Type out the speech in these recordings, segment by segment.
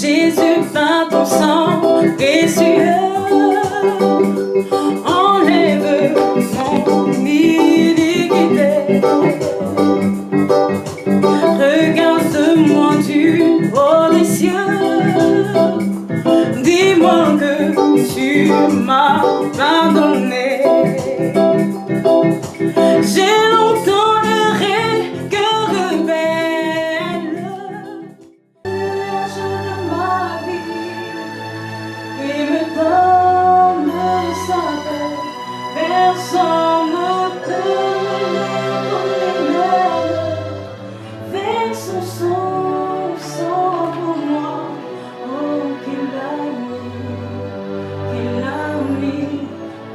Jésus, par ton sang précieux, enlève mon iniquité. Regarde-moi du haut des cieux, dis-moi que tu m'as pardonné. J'ai longtemps erré, cœur rebelle, de ma vie, et me donne sa paix. Personne ne peut me condamner, avec son sang pour moi. Oh, qu'il a mis,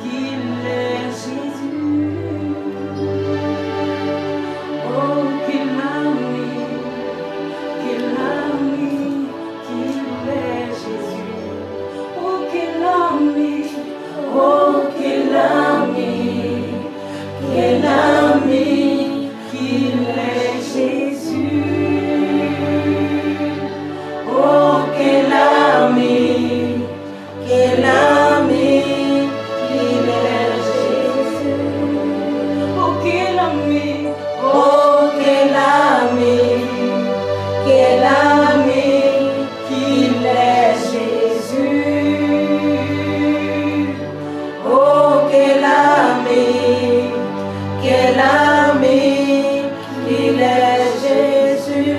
qu'il est Jésus. Oh, qu'il a mis, qu'il est Jésus. Oh, qu'il a mis, oh, qu'il a mis, qu'il est Jésus. Oh, qu'il a mis, qu'il est Jésus. Oh, qu'il a mis, oh, qu'il a mis, qu'il est Jésus. Oh, qu'il a mis, qu'il est Jésus.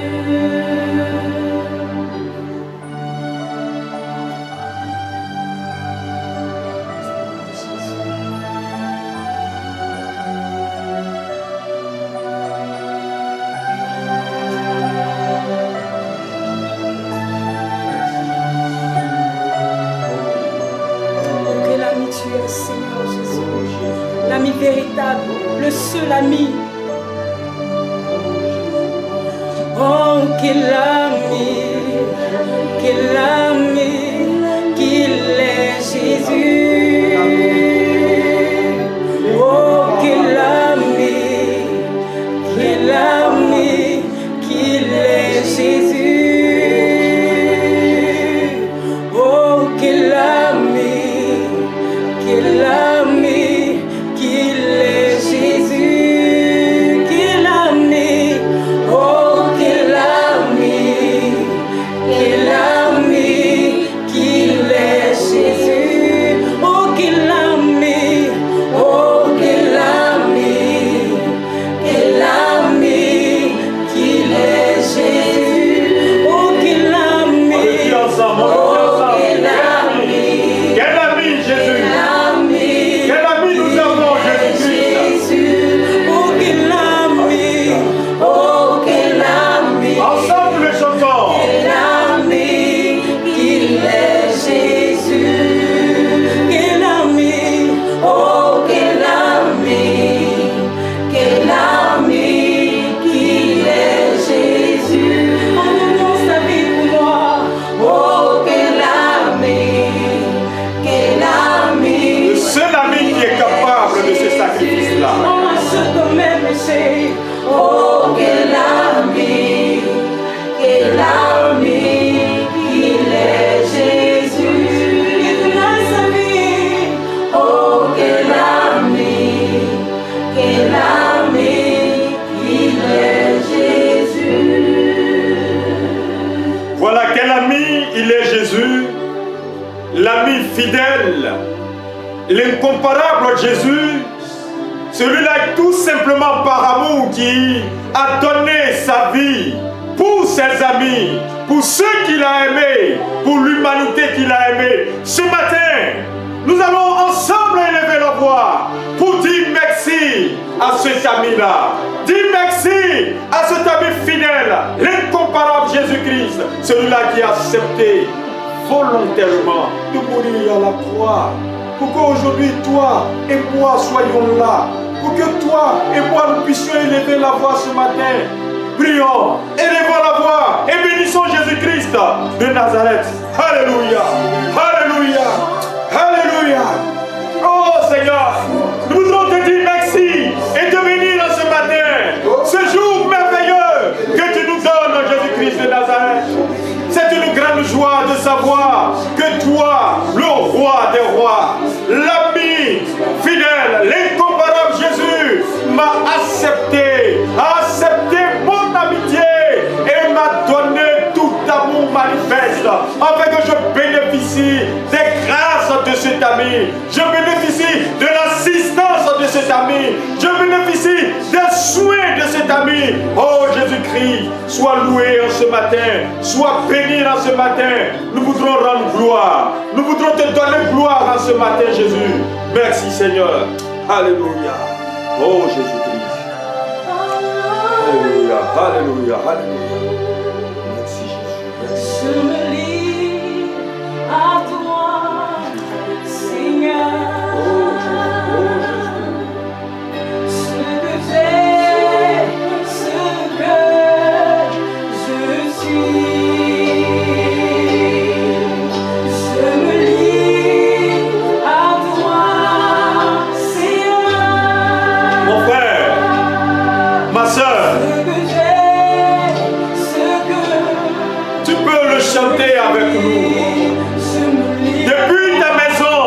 Quel ami tu es, Seigneur Jésus, l'ami véritable, le seul ami. Oh, quel ami, qu'il est Jésus. Oh, quel ami, qu'il est Jésus. Oh, quel ami, qu'il est Jésus. Quel ami, oh, quel ami, qu'il est Jésus. Oh, quel ami, oh, quel ami, qu'il est Jésus. Oh, quel ami, oh, quel ami, Quel ami Jésus? Quel ami nous avons, Jésus-Christ? oh, quel ami, oh, quel ami, Ensemble les chantons. quel ami, qu'il est Jésus. Quel ami, oh, quel ami, qu'il est Jésus. En donnant sa vie pour moi. Oh, quel ami, Le seul ami qui est capable de ce sacrifice-là. on se de mes péchés. Oh, quel ami, qu'il est Jésus. Il donne sa vie. Oh, quel ami, qu'il est Jésus. Voilà quel ami il est Jésus, l'ami fidèle, l'incomparable Jésus, celui-là tout simplement par amour qui a donné sa vie pour ses amis, pour ceux qu'il a aimés, pour l'humanité qu'il a aimée. Ce matin, nous allons ensemble élever la voix pour dire merci à cet ami-là. Dis merci à cet ami fidèle, l'incomparable Jésus-Christ, celui-là qui a accepté volontairement de mourir à la croix. Pour qu'aujourd'hui, toi et moi soyons là. Pour que toi et moi nous puissions élever la voix ce matin. Prions, élevons la voix et bénissons Jésus-Christ de Nazareth. Alléluia, Alléluia, Alléluia. Oh Seigneur, nous voudrons te dire merci et te bénir ce matin. Ce jour merveilleux que tu nous donnes, Jésus-Christ de Nazareth. C'est une grande joie. joie de savoir que toi, le roi des rois, l'ami fidèle, l'incomparable Jésus, m'a accepté, a accepté mon amitié et m'a donné tout amour manifeste, afin que je bénéficie des grâces de cet ami, je bénéficie de l'assistance de cet ami, je bénéficie des soins de cet ami. Oh Jésus-Christ, sois loué en ce matin, sois béni en ce matin. Nous voudrons rendre gloire, nous voudrons te donner gloire en ce matin, Jésus. Merci Seigneur. Alléluia. Oh Jésus-Christ. Alléluia, alléluia, alléluia. Merci Jésus. Je me lie à toi, Seigneur. Ce que j'ai, ce que je suis. Je me lie à toi, Seigneur. Mon frère, ma soeur, tu peux le chanter avec nous. Depuis ta maison,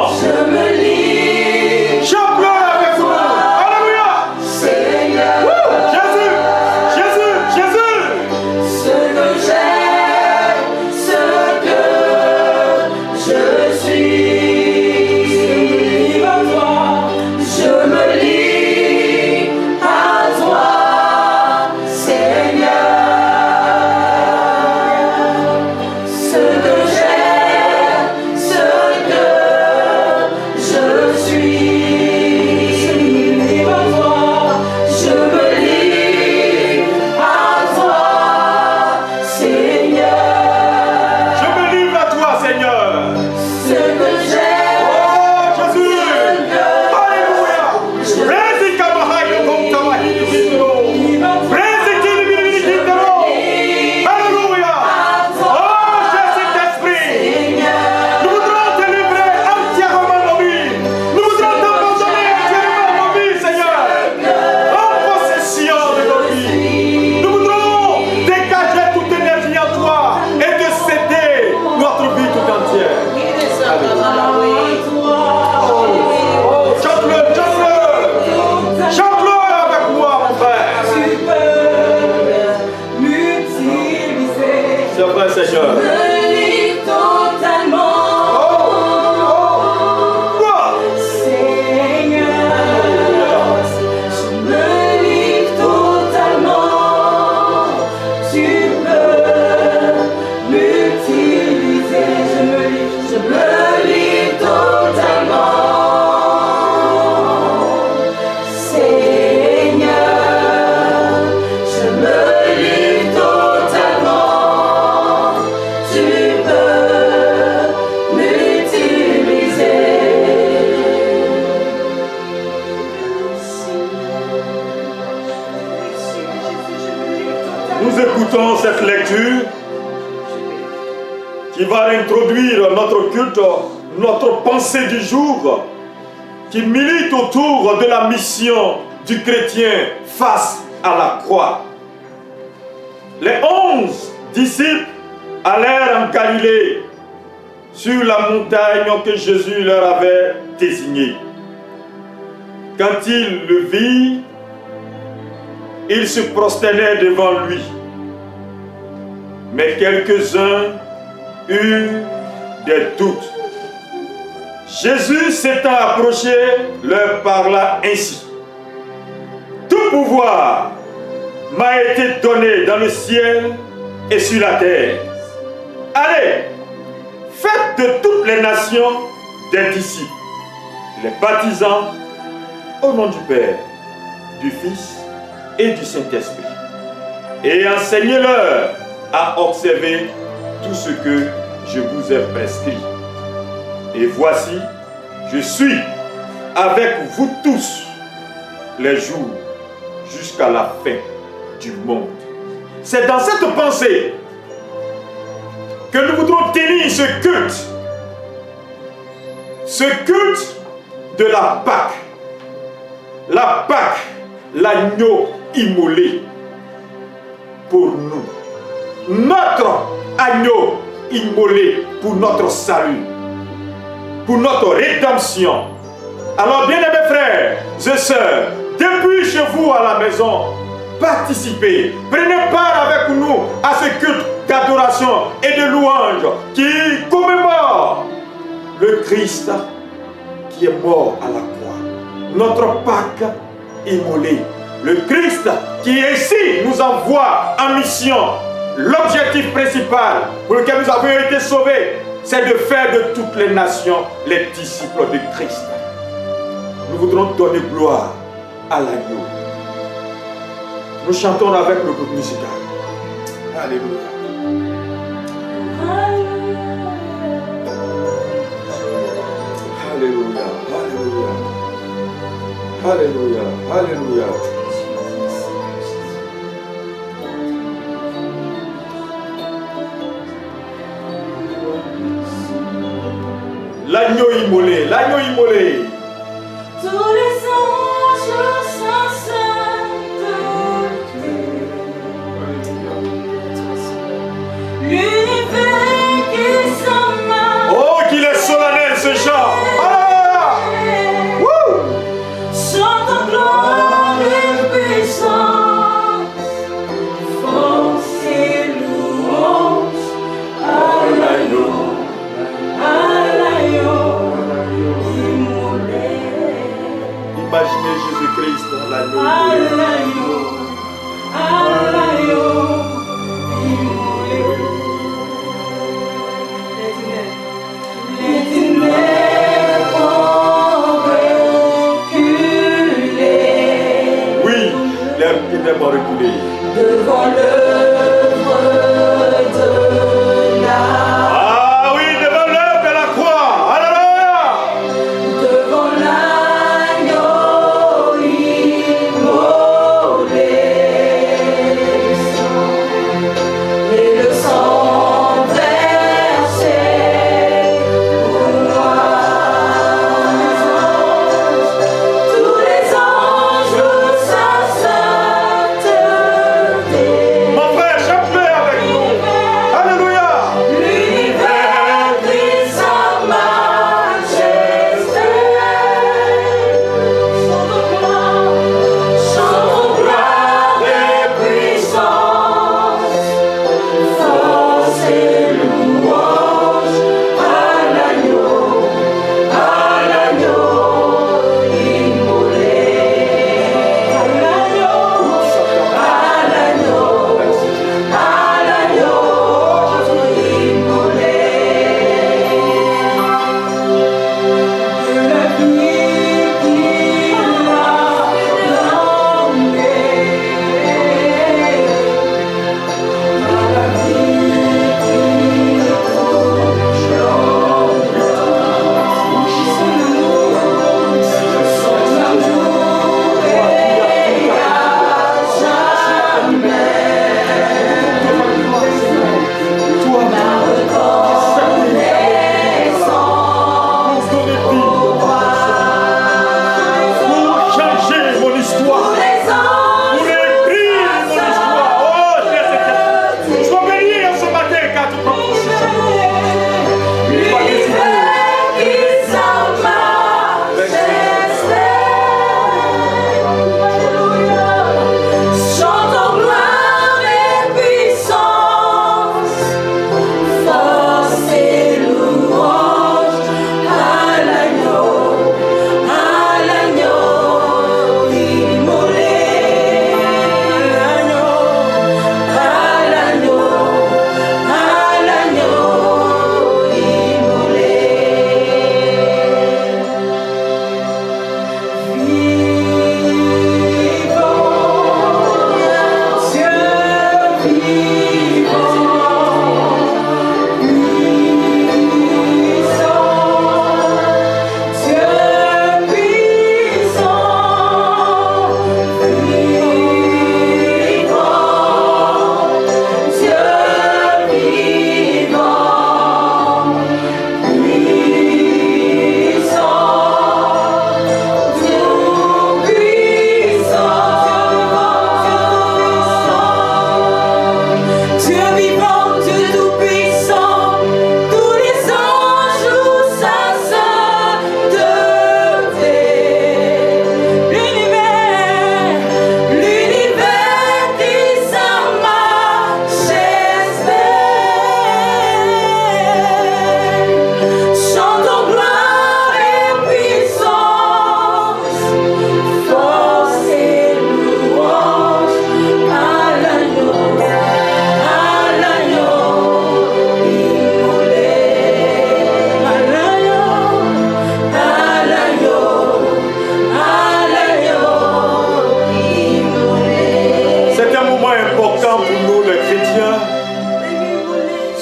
chante-le avec nous. Alléluia. Jésus, Jésus, Jésus. Ce que j'ai, ce que je suis. Je me lie à toi, Seigneur. Ce que j'ai, ce que je suis. Je me lie à toi, Seigneur. Je me livre à toi, Seigneur. Ce que j'ai, Oh Jésus. Alléluia. Praise Kamahai, comme Kamahai, praise Kili, Kitaro. Alléluia. Oh Jésus-Esprit. Nous voudrons te livrer entièrement nos vies. Nous voudrons t'abandonner entièrement nos vies, Seigneur. En possession de nos vies. Nous voudrons dégager toute énergie en toi et te céder notre vie tout entière. Oh, chante-le, chante-le. Chante-le avec moi, mon frère. Tu peux m'utiliser. C'est vrai, Seigneur. Me lie totalement, Quoi? Seigneur. Je me livre totalement. Tu peux m'utiliser. Je me livre totalement, Seigneur. Je me livre totalement. Tu peux m'utiliser. Nous écoutons cette lecture qui va introduire notre culte, notre pensée du jour, qui milite autour de la mission du chrétien face à la croix. Les 11 disciples allèrent en Galilée, sur la montagne que Jésus leur avait désignée. Quand ils le virent, ils se prosternaient devant lui. Mais quelques-uns eurent des doutes. Jésus s'étant approché, leur parla ainsi. Tout pouvoir m'a été donné dans le ciel et sur la terre. Allez, faites de toutes les nations des disciples, les baptisant au nom du Père, du Fils et du Saint-Esprit, et enseignez-leur à observer tout ce que je vous ai prescrit. Et voici, je suis avec vous tous les jours jusqu'à la fin du monde. C'est dans cette pensée que nous voudrons tenir ce culte de la Pâque, l'agneau immolé pour nous, notre agneau immolé pour notre salut, pour notre rédemption. Alors, bien-aimés frères et sœurs, depuis chez vous à la maison, participez, prenez part avec nous à ce culte d'adoration et de louange qui commémore le Christ qui est mort à la croix, notre Pâques immolé. Le Christ qui ici nous envoie en mission. L'objectif principal pour lequel nous avons été sauvés, c'est de faire de toutes les nations les disciples de Christ. Nous voudrons donner gloire à l'agneau. Nous chantons avec le groupe musical. Alléluia. Alléluia. Alléluia. Alléluia. Alléluia. L'agneau immolé, l'agneau immolé. Tous les anges s'ensemble, l'univers qui s'en va. Oh, qu'il est solennel ce chant. Ah! Chante en gloire et puissance, force et louange à l'agneau. Imaginez Jésus-Christ, l'agneau immolé.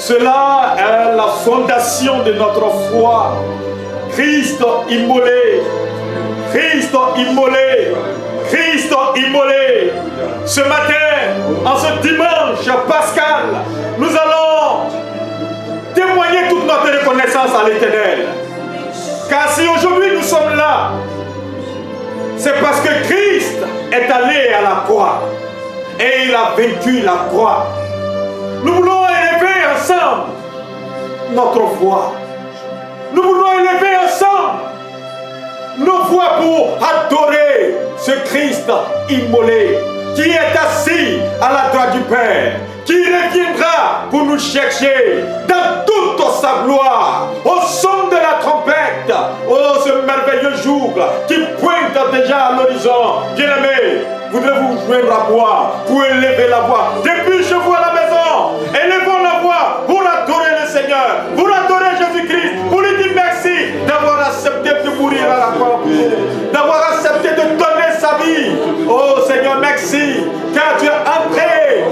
Cela est la fondation de notre foi. Christ immolé. Christ immolé. Christ immolé. Ce matin, en ce dimanche pascal, nous allons témoigner toute notre reconnaissance à l'Éternel. Car si aujourd'hui nous sommes là, c'est parce que Christ est allé à la croix et il a vaincu la croix. Nous voulons élever ensemble notre voix. Nous voulons élever ensemble nos voix pour adorer ce Christ immolé qui est assis à la droite du Père, qui reviendra pour nous chercher dans toute sa gloire, au son de la trompette. Oh, ce merveilleux jour qui pointe déjà à l'horizon. Bien-aimés, voudrez-vous joindre la voix pour élever la voix? Depuis chez vous à la maison, élevons la voix pour adorer le Seigneur, pour adorer Jésus-Christ, pour lui dire merci d'avoir accepté de mourir à la croix, d'avoir accepté de donner sa vie. Oh Seigneur, merci, car tu es entré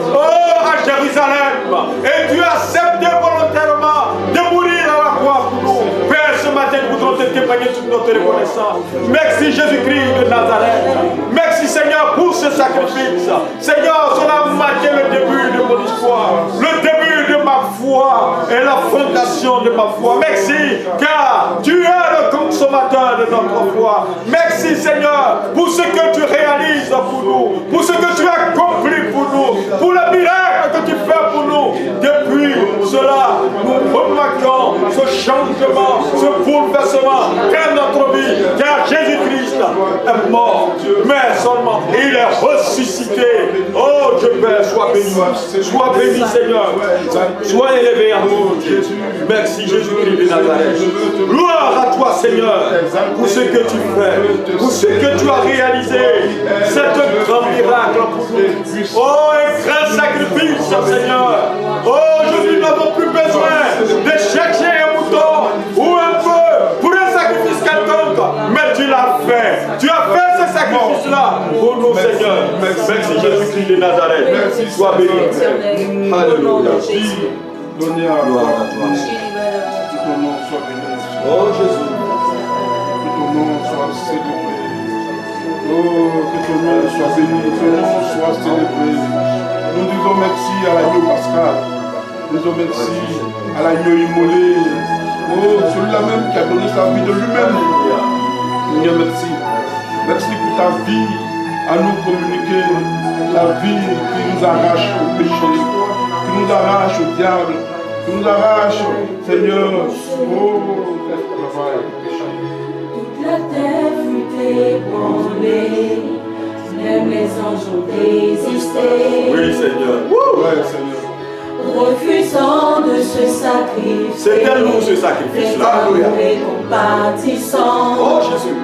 à Jérusalem et tu as accepté volontairement de mourir à la croix pour nous. Père, ce matin, nous voudrons te témoigner toute notre reconnaissance. Merci Jésus-Christ de Nazareth. Merci Seigneur pour ce sacrifice. Seigneur, cela a marqué le début de mon histoire, le début de ma foi et la fondation de ma foi. Merci, car tu es le consommateur de notre foi. Merci Seigneur pour ce que tu réalises pour nous, pour ce que tu as accompli pour nous, pour le miracle que tu fais pour nous. Depuis cela, nous remarquons ce changement, ce bouleversement dans notre vie, car Jésus-Christ est mort, mais seulement il est ressuscité. Oh Dieu Père, sois béni, Seigneur, sois élevé en nous. Merci Jésus-Christ de Nazareth. Gloire à toi Seigneur pour ce que tu fais, pour ce que tu as réalisé, cet grand miracle pour nous. Oh, un grand sacrifice Seigneur. Oh, aujourd'hui nous n'avons plus besoin de chercher un mouton ou un peu pour un sacrifice quelconque, mais tu l'as fait. Tu as fait ce sacrifice-là pour nous Seigneur. Merci Jésus-Christ de Nazareth. Sois béni. Alléluia. Donnez à gloire à toi. Que ton nom soit béni. Oh Jésus. Que ton nom soit célébré. Oh, que ton nom soit béni. Que ton nom soit célébré. Nous disons merci à l'agneau pascal. Nous disons merci à l'agneau immolé. Oh, celui-là même qui a donné sa vie de lui-même. Seigneur, merci. Merci pour ta vie à nous communiquer. La vie qui nous arrache au péché, qui nous arrache au diable, qui nous arrache, Seigneur, au travail. Toute la terre fut ébranlée, même les anges ont désisté. Oui, Seigneur. Ouais, Seigneur. Refusant de se sacrifier. C'est à nous ce sacrifice-là. Et compatissant. Oh Jésus.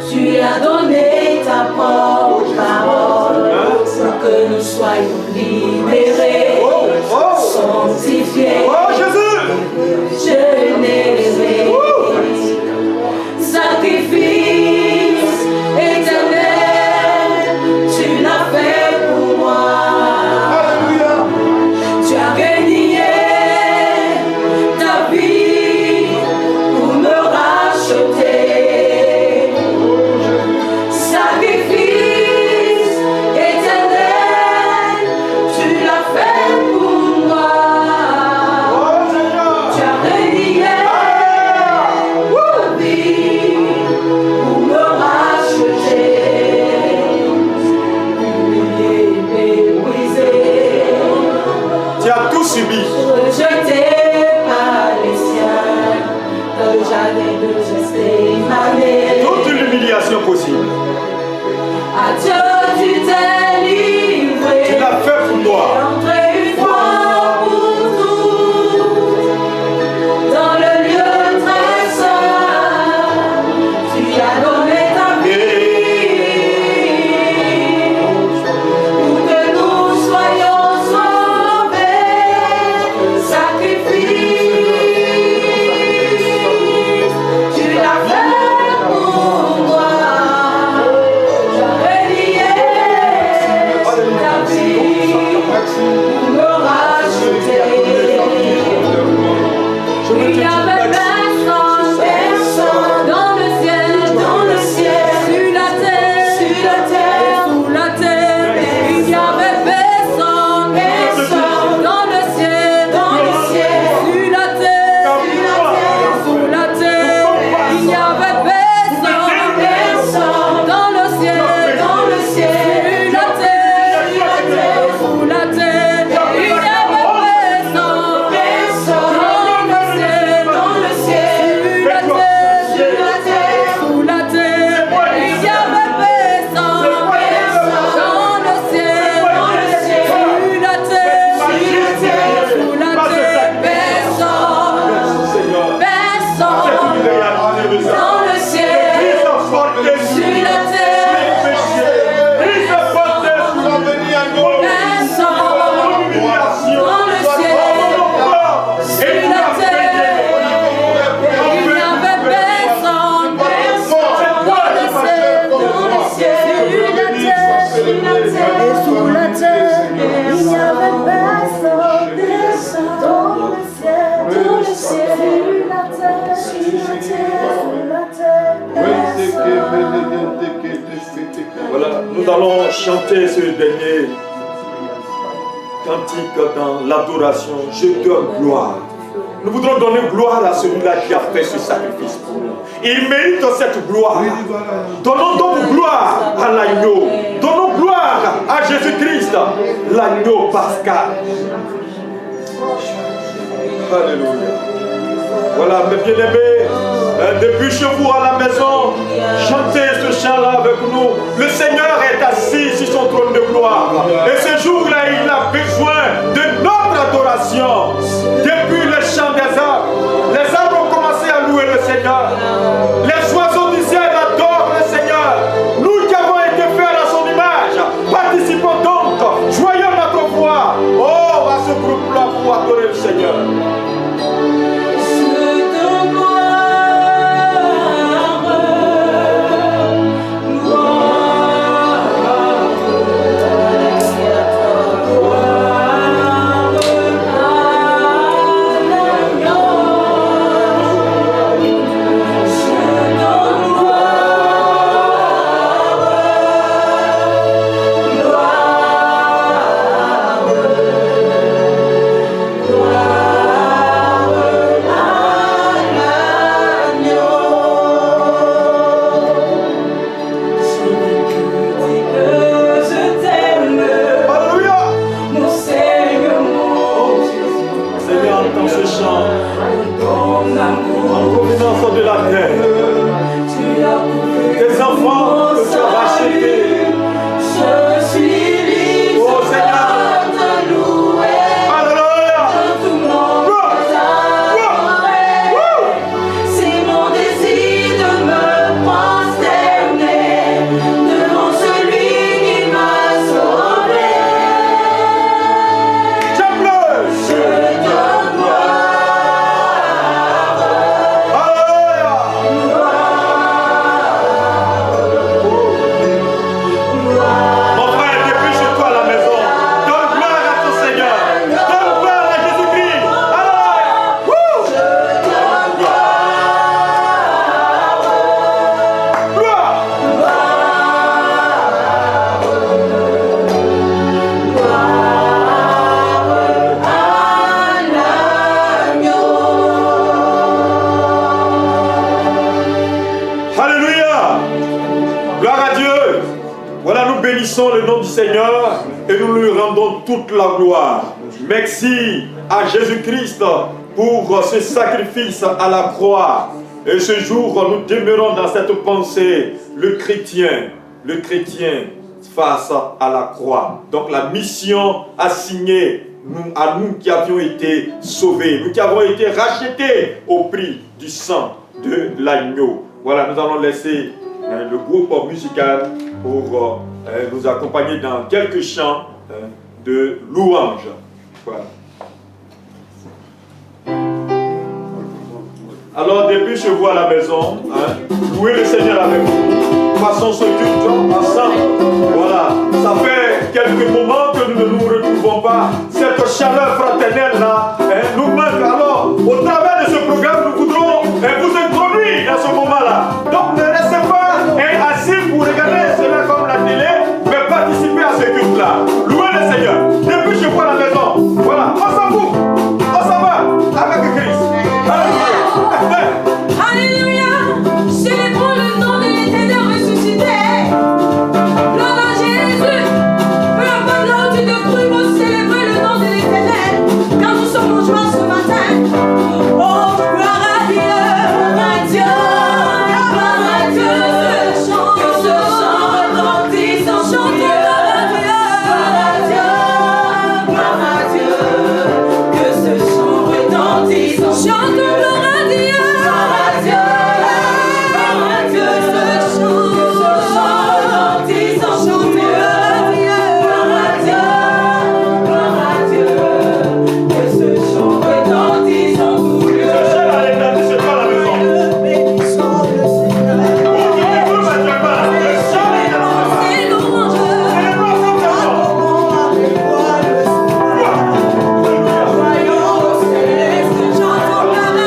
Tu as donné ta propre parole pour que nous soyons libérés, sanctifiés, générés. Sacrifice éternel, tu l'as fait pour moi. Tu as renié ta vie pour me racheter. Sacrifice éternel, tu l'as fait pour moi. Tu as renié ta vie pour me racheter. Humilié, méprisé, Tu as tout subi. rejeté par les siens, dans le jardin de Gethsémani. Toute l'humiliation possible. À Dieu tu t'es livré. Tu l'as fait pour moi. Entré une fois pour toutes dans le lieu très saint. Tu as donné ta vie pour que nous soyons sauvés. Sacrifice, tu l'as fait pour moi. chanter ce dernier cantique dans l'adoration. Je donne gloire. Nous voudrons donner gloire à celui-là qui a fait ce sacrifice pour nous. Il mérite cette gloire. Donnons donc gloire à l'agneau. Donnons gloire à Jésus-Christ, l'agneau pascal. Alléluia. Voilà, mes bien-aimés, depuis chez vous à la maison, chantez ce chant-là avec nous. Le Seigneur est assis sur son trône de gloire. Et ce jour-là, il a besoin de notre adoration. Depuis le chant des arbres, les arbres ont commencé à louer le Seigneur. Les oiseaux du ciel adorent le Seigneur. Nous qui avons été faits à son image, participons donc, joyeux notre voix. Oh, à ce groupe-là pour adorer le Seigneur. Le nom du Seigneur et nous lui rendons toute la gloire. Merci à Jésus-Christ pour ce sacrifice à la croix. Et ce jour, nous demeurons dans cette pensée, le chrétien face à la croix. Donc la mission assignée à nous qui avions été sauvés, nous qui avons été rachetés au prix du sang de l'agneau. Voilà, nous allons laisser le groupe musical pour nous accompagner dans quelques chants de louange. Voilà. Alors, depuis chez vous à la maison, louez le Seigneur avec nous. Passons ce culte ensemble. Voilà. Ça fait quelques moments que nous ne nous retrouvons pas. Cette chaleur fraternelle-là nous manque. Alors, au travers de ce programme, nous voudrons vous introduire dans ce moment-là. Donc, ne restez pas assis pour regarder cela comme la télé, mais participez à ce culte-là. Louez le Seigneur. Depuis chez vous à la maison. Voilà. On s'en fout. On s'en va avec Christ. Alléluia. Célébrons le nom de l'Éternel ressuscité. Gloire à Jésus. Peu importe là où tu te trouves, il faut célébrer le nom de l'Éternel. Car nous sommes en joie ce matin. Oh, gloire à Dieu. Gloire à Dieu. Gloire à Dieu. Que ce chant retentisse en Dieu. Gloire à Dieu. Gloire à Dieu. Que ce chant retentisse en Dieu. Chante gloire à Dieu. Chantons gloire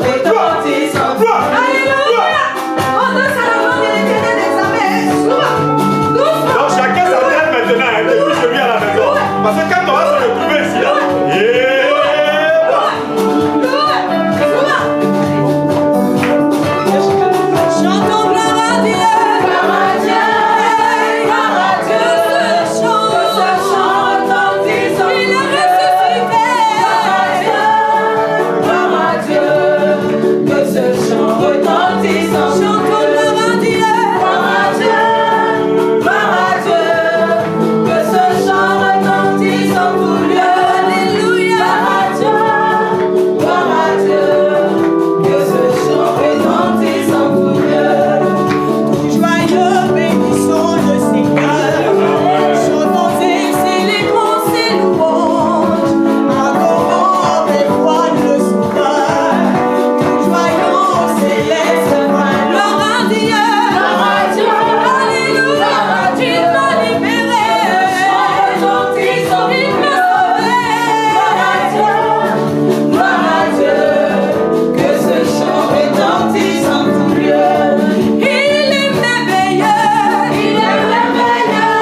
retentissant. Alléluia. On danse à la gloire de l'Éternel des armées. Doucement. Donc chacun sa tête maintenant, hein, depuis je viens à la maison. Parce que quand on va se retrouver ici, là, chantons gloire à Dieu. Gloire à Dieu. Gloire à Dieu. Que ce chant retentissant. Il est ressuscité. Gloire à Dieu. Que ce chant retentissant. Chantons gloire à Dieu. Gloire à Dieu. Gloire à Dieu. Que ce chant retentissant pour Dieu. Alléluia. Gloire à Dieu. Que ce chant retentissant pour Dieu. Joyeux, bénissons le Seigneur. Chantons et célébrons ses louanges. Adorons avec foi le Sauveur. Joyons au céleste roi. Gloire à Dieu. Gloire à Dieu. Alléluia. Il m'a libéré. Retentissant. Il m'a sauvé. Gloire à Dieu. Gloire à Dieu. Que ce chant retentissant pour Dieu. Il est merveilleux. Il est merveilleux.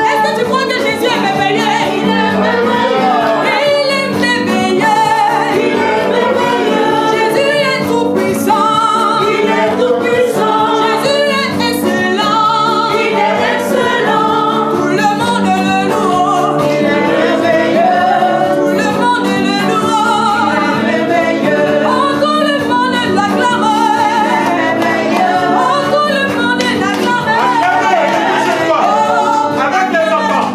Est-ce que tu crois que Jésus est merveilleux? Il est merveilleux. Il est merveilleux. Il est merveilleux. Jésus est tout puissant. Il est tout puissant. Jésus est excellent. Il est excellent. Tout le monde le loue. Il est merveilleux. Tout le monde le loue. Il est merveilleux. Encore le monde l'acclame. Il est merveilleux. Encore le monde l'acclame. avec les enfants.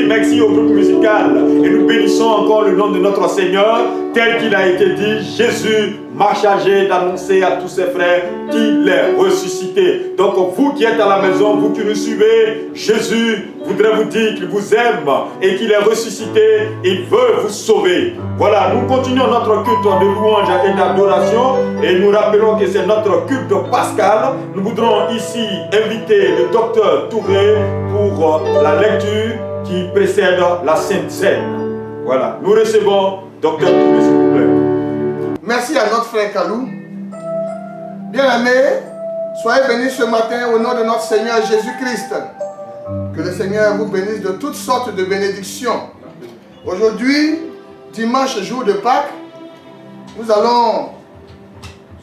Merci au groupe musical. musicale. Et nous bénissons encore le nom de notre Seigneur, tel qu'il a été dit, Jésus m'a chargé d'annoncer à tous ses frères qu'il est ressuscité. Donc vous qui êtes à la maison, vous qui nous suivez, Jésus voudrait vous dire qu'il vous aime et qu'il est ressuscité, il veut vous sauver. Voilà, nous continuons notre culte de louange et d'adoration et nous rappelons que c'est notre culte pascal. Nous voudrons ici inviter le docteur Touré pour la lecture qui précède la Sainte Seine. Voilà, nous recevons docteur Touré, s'il vous plaît. Merci à notre frère Kalou. Bien-aimés, soyez bénis ce matin au nom de notre Seigneur Jésus-Christ. Que le Seigneur vous bénisse de toutes sortes de bénédictions. Aujourd'hui, dimanche, jour de Pâques, nous allons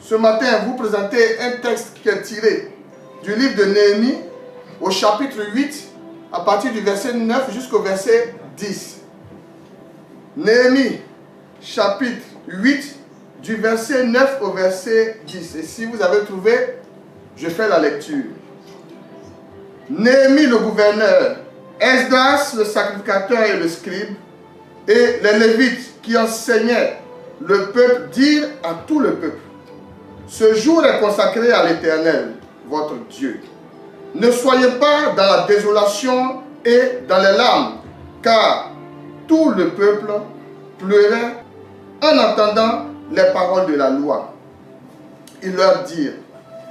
ce matin vous présenter un texte qui est tiré du livre de Néhémie au chapitre 8, à partir du verset 9 jusqu'au verset 10. Néhémie, chapitre 8, du verset 9 au verset 10. Et si vous avez trouvé, je fais la lecture. Néhémie le gouverneur, Esdras le sacrificateur et le scribe, et les Lévites qui enseignaient le peuple dirent à tout le peuple: ce jour est consacré à l'Éternel, votre Dieu. Ne soyez pas dans la désolation et dans les larmes, car tout le peuple pleurait en entendant les paroles de la loi. Ils leur dirent: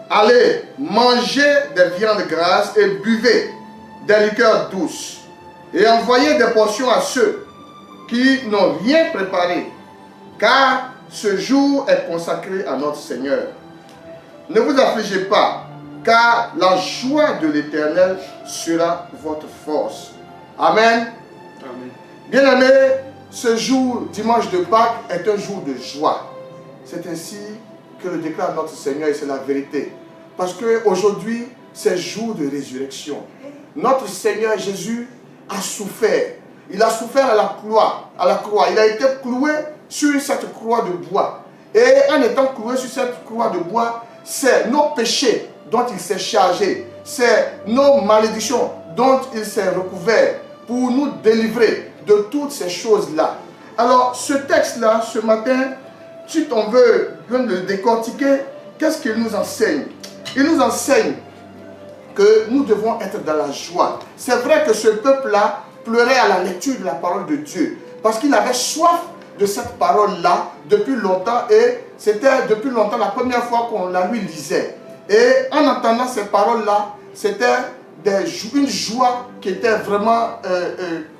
allez, mangez des viandes grasses et buvez des liqueurs douces, et envoyez des portions à ceux qui n'ont rien préparé, car ce jour est consacré à notre Seigneur. Ne vous affligez pas, car la joie de l'Éternel sera votre force. Amen. Amen. Bien-aimés, ce jour, dimanche de Pâques, est un jour de joie. C'est ainsi que le déclare notre Seigneur et c'est la vérité. Parce qu'aujourd'hui, c'est jour de résurrection. Notre Seigneur Jésus a souffert. Il a souffert à la croix. Il a été cloué sur cette croix de bois. Et en étant cloué sur cette croix de bois, c'est nos péchés dont il s'est chargé. C'est nos malédictions dont il s'est recouvert pour nous délivrer de toutes ces choses-là. Alors, ce texte-là, ce matin, si on veut le décortiquer, qu'est-ce qu'il nous enseigne? Il nous enseigne que nous devons être dans la joie. C'est vrai que ce peuple-là pleurait à la lecture de la parole de Dieu, parce qu'il avait soif de cette parole-là depuis longtemps, et c'était depuis longtemps la première fois qu'on la lui lisait. Et en entendant ces paroles-là, c'était une joie qui était vraiment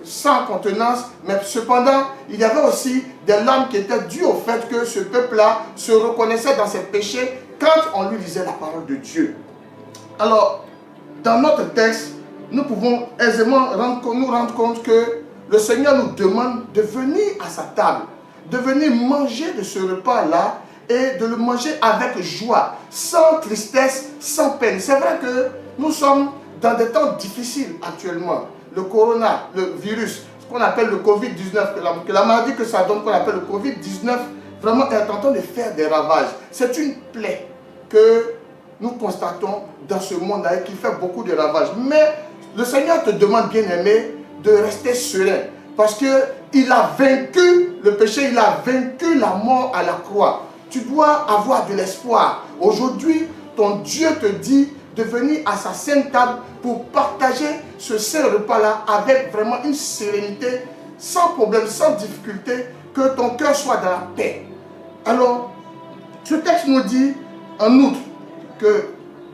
sans contenance, mais cependant, il y avait aussi des larmes qui étaient dues au fait que ce peuple-là se reconnaissait dans ses péchés quand on lui lisait la parole de Dieu. Alors, dans notre texte, nous pouvons aisément nous rendre compte que le Seigneur nous demande de venir à sa table, de venir manger de ce repas-là et de le manger avec joie, sans tristesse, sans peine. C'est vrai que nous sommes dans des temps difficiles actuellement. Le corona, le virus, ce qu'on appelle le Covid-19, que la maladie que ça donne, qu'on appelle le Covid-19, vraiment est en train de faire des ravages. C'est une plaie que nous constatons dans ce monde-là et qui fait beaucoup de ravages. Mais le Seigneur te demande, bien-aimé, de rester serein, parce qu'il a vaincu le péché, il a vaincu la mort à la croix. Tu dois avoir de l'espoir. Aujourd'hui, ton Dieu te dit de venir à sa sainte table pour partager ce saint repas-là avec vraiment une sérénité, sans problème, sans difficulté, que ton cœur soit dans la paix. Alors, ce texte nous dit, en outre, que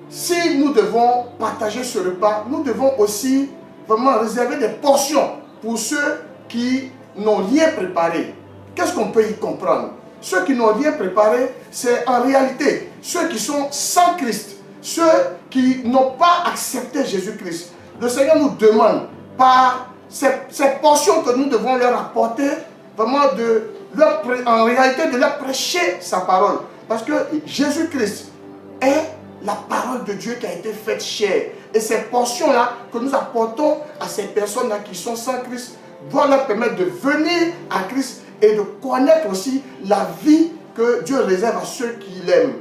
si nous devons partager ce repas, nous devons aussi vraiment réserver des portions pour ceux qui n'ont rien préparé. Qu'est-ce qu'on peut y comprendre? Ceux qui n'ont rien préparé, c'est en réalité ceux qui sont sans Christ, ceux qui n'ont pas accepté Jésus-Christ. Le Seigneur nous demande, par ces portions que nous devons leur apporter, vraiment en réalité de leur prêcher sa parole. Parce que Jésus-Christ est la parole de Dieu qui a été faite chair. Et ces portions-là que nous apportons à ces personnes-là qui sont sans Christ doivent leur permettre de venir à Christ et de connaître aussi la vie que Dieu réserve à ceux qui l'aiment.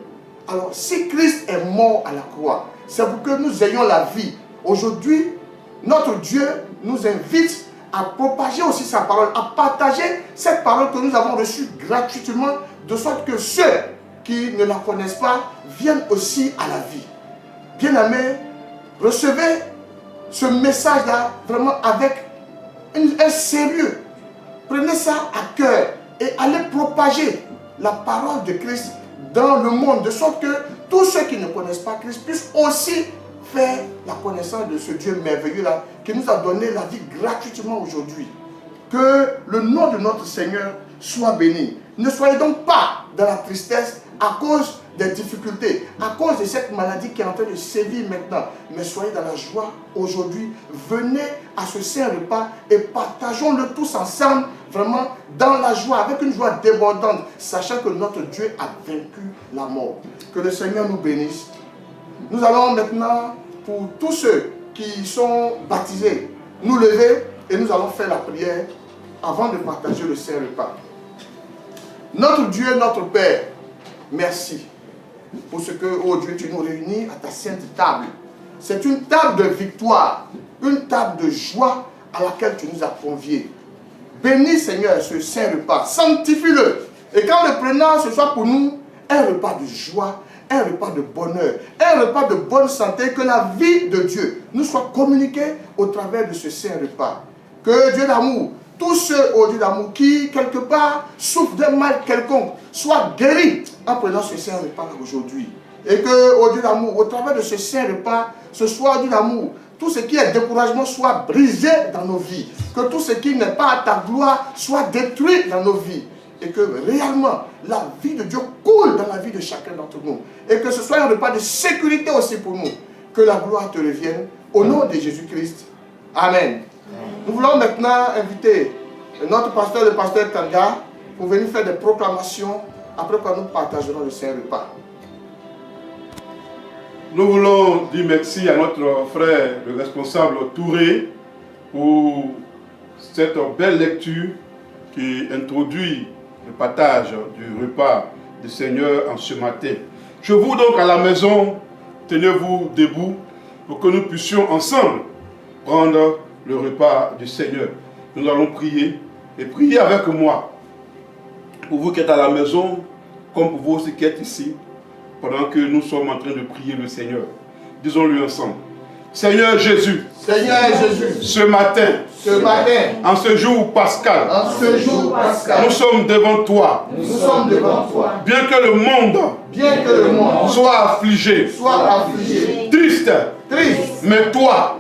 Alors, si Christ est mort à la croix, c'est pour que nous ayons la vie. Aujourd'hui, notre Dieu nous invite à propager aussi sa parole, à partager cette parole que nous avons reçue gratuitement, de sorte que ceux qui ne la connaissent pas viennent aussi à la vie. Bien-aimés, recevez ce message-là vraiment avec un sérieux. Prenez ça à cœur et allez propager la parole de Christ dans le monde, de sorte que tous ceux qui ne connaissent pas Christ puissent aussi faire la connaissance de ce Dieu merveilleux-là qui nous a donné la vie gratuitement aujourd'hui. Que le nom de notre Seigneur soit béni. Ne soyez donc pas dans la tristesse à cause des difficultés, à cause de cette maladie qui est en train de sévir maintenant. Mais soyez dans la joie aujourd'hui. Venez à ce saint repas et partageons-le tous ensemble, vraiment dans la joie, avec une joie débordante, sachant que notre Dieu a vaincu la mort. Que le Seigneur nous bénisse. Nous allons maintenant, pour tous ceux qui sont baptisés, nous lever et nous allons faire la prière avant de partager le saint repas. Notre Dieu, notre Père, merci pour ce que, oh Dieu, tu nous réunis à ta sainte table. C'est une table de victoire, une table de joie à laquelle tu nous as conviés. Bénis, Seigneur, ce saint repas, sanctifie-le. Et quand le prenant, ce soit pour nous un repas de joie, un repas de bonheur, un repas de bonne santé, que la vie de Dieu nous soit communiquée au travers de ce saint repas. Que Dieu d'amour, tous ceux, ô Dieu d'amour, qui quelque part souffrent d'un mal quelconque, soient guéris en prenant ce saint repas aujourd'hui. Et que, ô Dieu d'amour, au travers de ce saint repas, ce soir, Dieu d'amour, tout ce qui est découragement soit brisé dans nos vies. Que tout ce qui n'est pas à ta gloire soit détruit dans nos vies. Et que réellement, la vie de Dieu coule dans la vie de chacun d'entre nous. Et que ce soit un repas de sécurité aussi pour nous. Que la gloire te revienne. Au nom de Jésus-Christ. Amen. Nous voulons maintenant inviter notre pasteur, le pasteur Kanga, pour venir faire des proclamations après que nous partagerons le saint repas. Nous voulons dire merci à notre frère, le responsable Touré, pour cette belle lecture qui introduit le partage du repas du Seigneur en ce matin. Je vous donc à la maison, tenez-vous debout pour que nous puissions ensemble prendre le repas du Seigneur. Nous allons prier et prier avec moi. Pour vous qui êtes à la maison, comme pour vous aussi qui êtes ici, pendant que nous sommes en train de prier le Seigneur. Disons-lui ensemble. Seigneur Jésus, ce matin, en ce jour pascal, nous sommes devant toi. Bien que le monde soit affligé, triste, mais toi,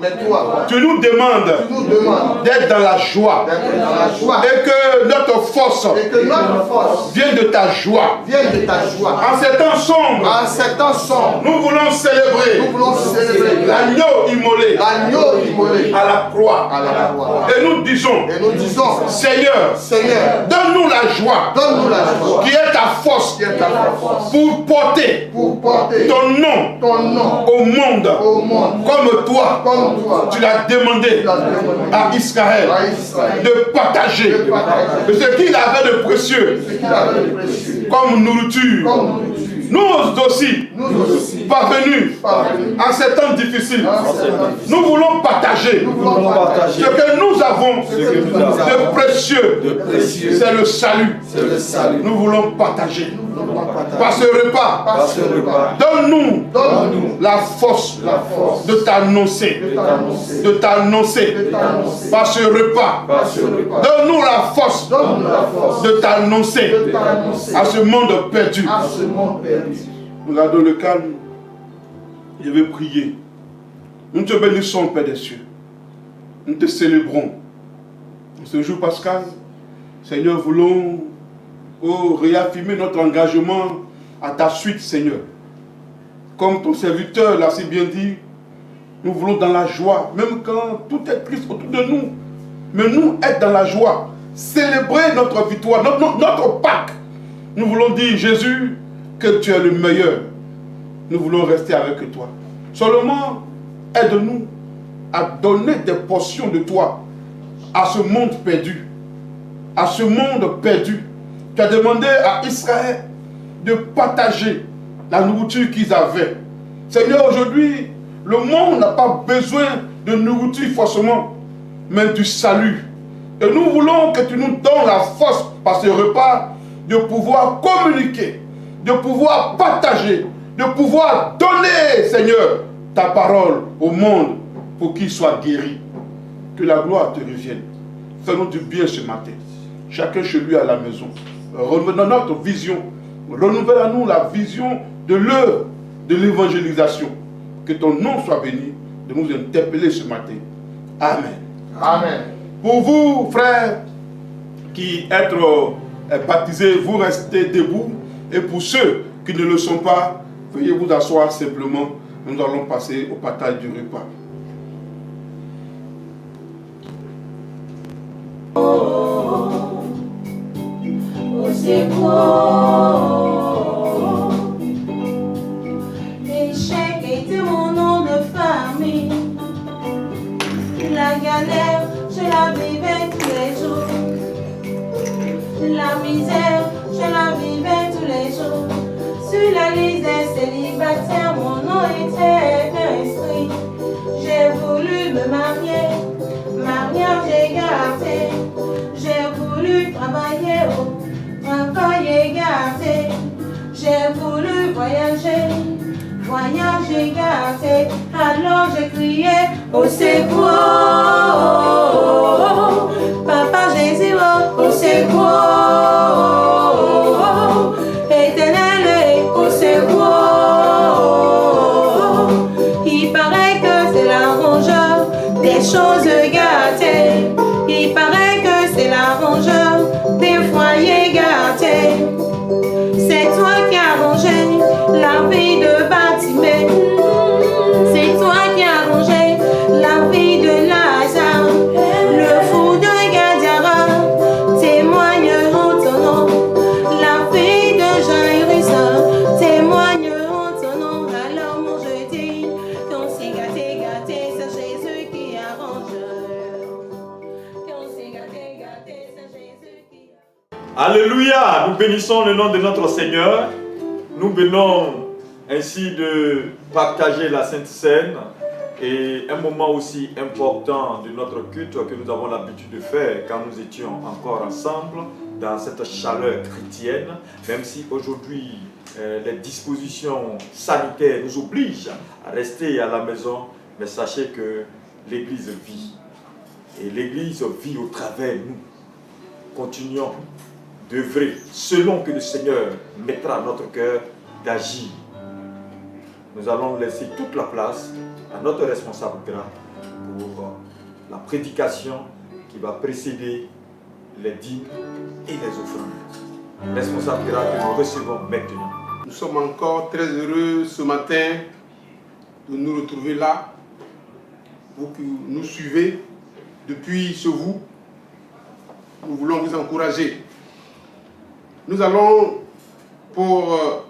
tu nous demandes d'être dans la joie, et que notre force vienne de ta joie. En ces temps sombres, nous voulons célébrer l'agneau immolé à la croix. Et nous disons, Seigneur, donne-nous la joie qui est ta force pour porter ton nom au monde. Comme toi, tu l'as demandé à Israël de partager de ce qu'il avait de précieux comme nourriture. Nous aussi, parvenus en ces temps difficiles, nous voulons partager ce que nous avons de précieux. C'est le salut. Nous voulons partager. Par ce repas, donne-nous la force de t'annoncer. Par ce repas, donne-nous la force de t'annoncer à ce monde perdu. Nous gardons le calme. Je vais prier. Nous te bénissons, Père des cieux. Nous te célébrons. Ce jour pascal, Seigneur, voulons réaffirmer notre engagement à ta suite, Seigneur. Comme ton serviteur l'a si bien dit, nous voulons dans la joie, même quand tout est triste autour de nous. Mais nous être dans la joie, célébrer notre victoire, notre Pâques. Nous voulons dire, Jésus, que tu es le meilleur. Nous voulons rester avec toi. Seulement, aide-nous à donner des portions de toi à ce monde perdu. À ce monde perdu. Tu as demandé à Israël de partager la nourriture qu'ils avaient. Seigneur, aujourd'hui, le monde n'a pas besoin de nourriture forcément, mais du salut. Et nous voulons que tu nous donnes la force par ce repas de pouvoir communiquer, de pouvoir partager, de pouvoir donner, Seigneur, ta parole au monde pour qu'il soit guéri. Que la gloire te revienne. Fais-nous du bien ce matin. Chacun chez lui à la maison. Renouvelle notre vision. Renouvelle à nous la vision de l'œuvre de l'évangélisation. Que ton nom soit béni de nous interpeller ce matin. Amen. Amen. Pour vous, frères, qui êtes baptisés, vous restez debout. Et pour ceux qui ne le sont pas, veuillez vous asseoir simplement. Nous allons passer au partage du repas. Au secours. Échec était mon nom de famille. La galère, je la vivais tous les jours. La misère, je la vivais tous les jours. Sur la liste des célibataires, mon nom était inscrit. J'ai voulu me marier, mariage j'ai gardé. J'ai voulu travailler, travailler gardé. J'ai voulu voyager, voyage j'ai gardé. Alors j'ai crié au secours. Papa Jésus, au secours. Éternel, au secours. Il paraît que c'est l'arrangeur des choses gâtées. Il paraît que c'est l'arrangeur des foyers gâtés. C'est toi qui as arrangé la vie de Bartimée. C'est toi qui as arrangé la vie de Lazare. Le fou de Gadara témoigne en ton nom. La fille de Jairus témoigne en ton nom. Alors mon je dis qu'on s'est gâté, c'est Jésus qui arrange. Qu'on s'est gâté, c'est Jésus qui arrange. Alléluia, nous bénissons le nom de notre Seigneur. Nous venons ainsi de partager la Sainte Seine et un moment aussi important de notre culte que nous avons l'habitude de faire quand nous étions encore ensemble dans cette chaleur chrétienne, même si aujourd'hui les dispositions sanitaires nous obligent à rester à la maison, mais sachez que l'Église vit et l'Église vit au travers de nous. Continuons d'œuvrer selon que le Seigneur mettra à notre cœur d'agir. Nous allons laisser toute la place à notre responsable grand pour la prédication qui va précéder les dîmes et les offrandes. Responsable grand que nous recevons maintenant. Nous sommes encore très heureux ce matin de nous retrouver là. Vous qui nous suivez depuis ce vous, nous voulons vous encourager. Nous allons pour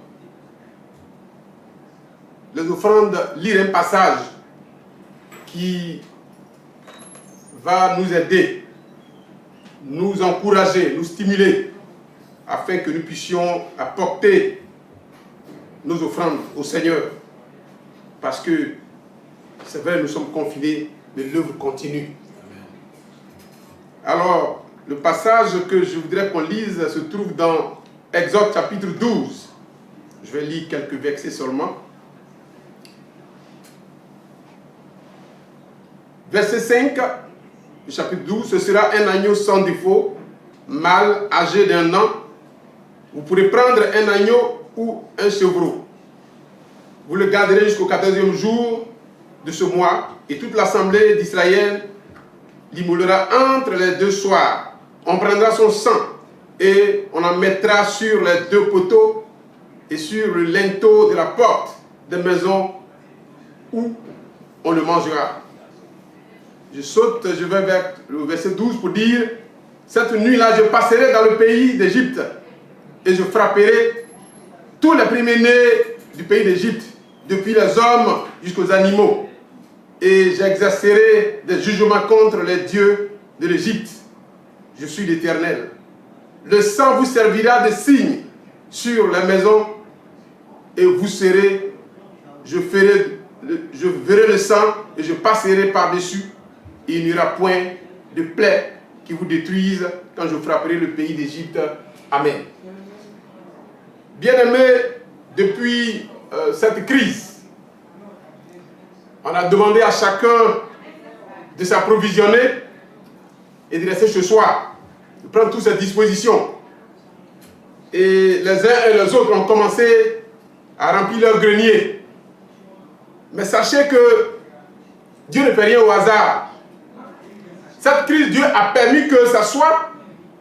les offrandes lire un passage qui va nous aider, nous encourager, nous stimuler afin que nous puissions apporter nos offrandes au Seigneur. Parce que c'est vrai, nous sommes confinés, mais l'œuvre continue. Alors, le passage que je voudrais qu'on lise se trouve dans Exode chapitre 12. Je vais lire quelques versets seulement. Verset 5 du chapitre 12, ce sera un agneau sans défaut, mâle, âgé d'1 an. Vous pourrez prendre un agneau ou un chevreau. Vous le garderez jusqu'au 14e jour de ce mois, et toute l'assemblée d'Israël l'immolera entre les 2 soirs. On prendra son sang et on en mettra sur les 2 poteaux et sur le linteau de la porte des maisons où on le mangera. Je saute, je vais vers le verset 12 pour dire: cette nuit-là, je passerai dans le pays d'Égypte et je frapperai tous les premiers-nés du pays d'Égypte, depuis les hommes jusqu'aux animaux. Et j'exercerai des jugements contre les dieux de l'Égypte. Je suis l'Éternel. Le sang vous servira de signe sur la maison et vous serez, je verrai le sang et je passerai par-dessus. Il n'y aura point de plaie qui vous détruisent quand je frapperai le pays d'Égypte. Amen. Bien-aimés, depuis cette crise, on a demandé à chacun de s'approvisionner et de rester chez soi, de prendre toutes ses dispositions. Et les uns et les autres ont commencé à remplir leur grenier. Mais sachez que Dieu ne fait rien au hasard. Cette crise, Dieu a permis que ça soit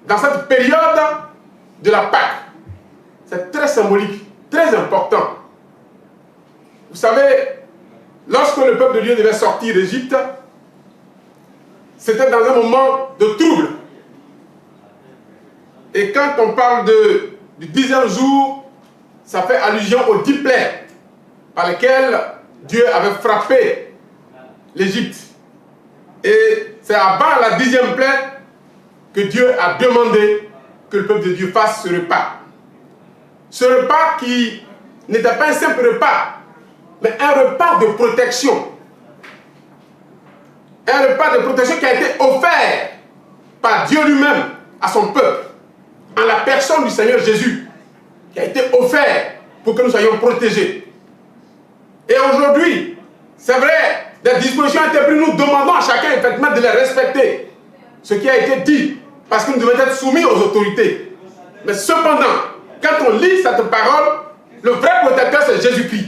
dans cette période de la Pâque. C'est très symbolique, très important. Vous savez, lorsque le peuple de Dieu devait sortir d'Égypte, c'était dans un moment de trouble. Et quand on parle du 10e jour, ça fait allusion aux 10 plaies par lesquelles Dieu avait frappé l'Égypte. Et c'est avant la 10e plaie que Dieu a demandé que le peuple de Dieu fasse ce repas. Ce repas qui n'était pas un simple repas, mais un repas de protection. Un repas de protection qui a été offert par Dieu lui-même à son peuple, en la personne du Seigneur Jésus, qui a été offert pour que nous soyons protégés. Et aujourd'hui, c'est vrai, des dispositions ont été prises, nous demandons à chacun effectivement de les respecter, ce qui a été dit, parce que nous devons être soumis aux autorités. Mais cependant, quand on lit cette parole, le vrai protecteur c'est Jésus-Christ.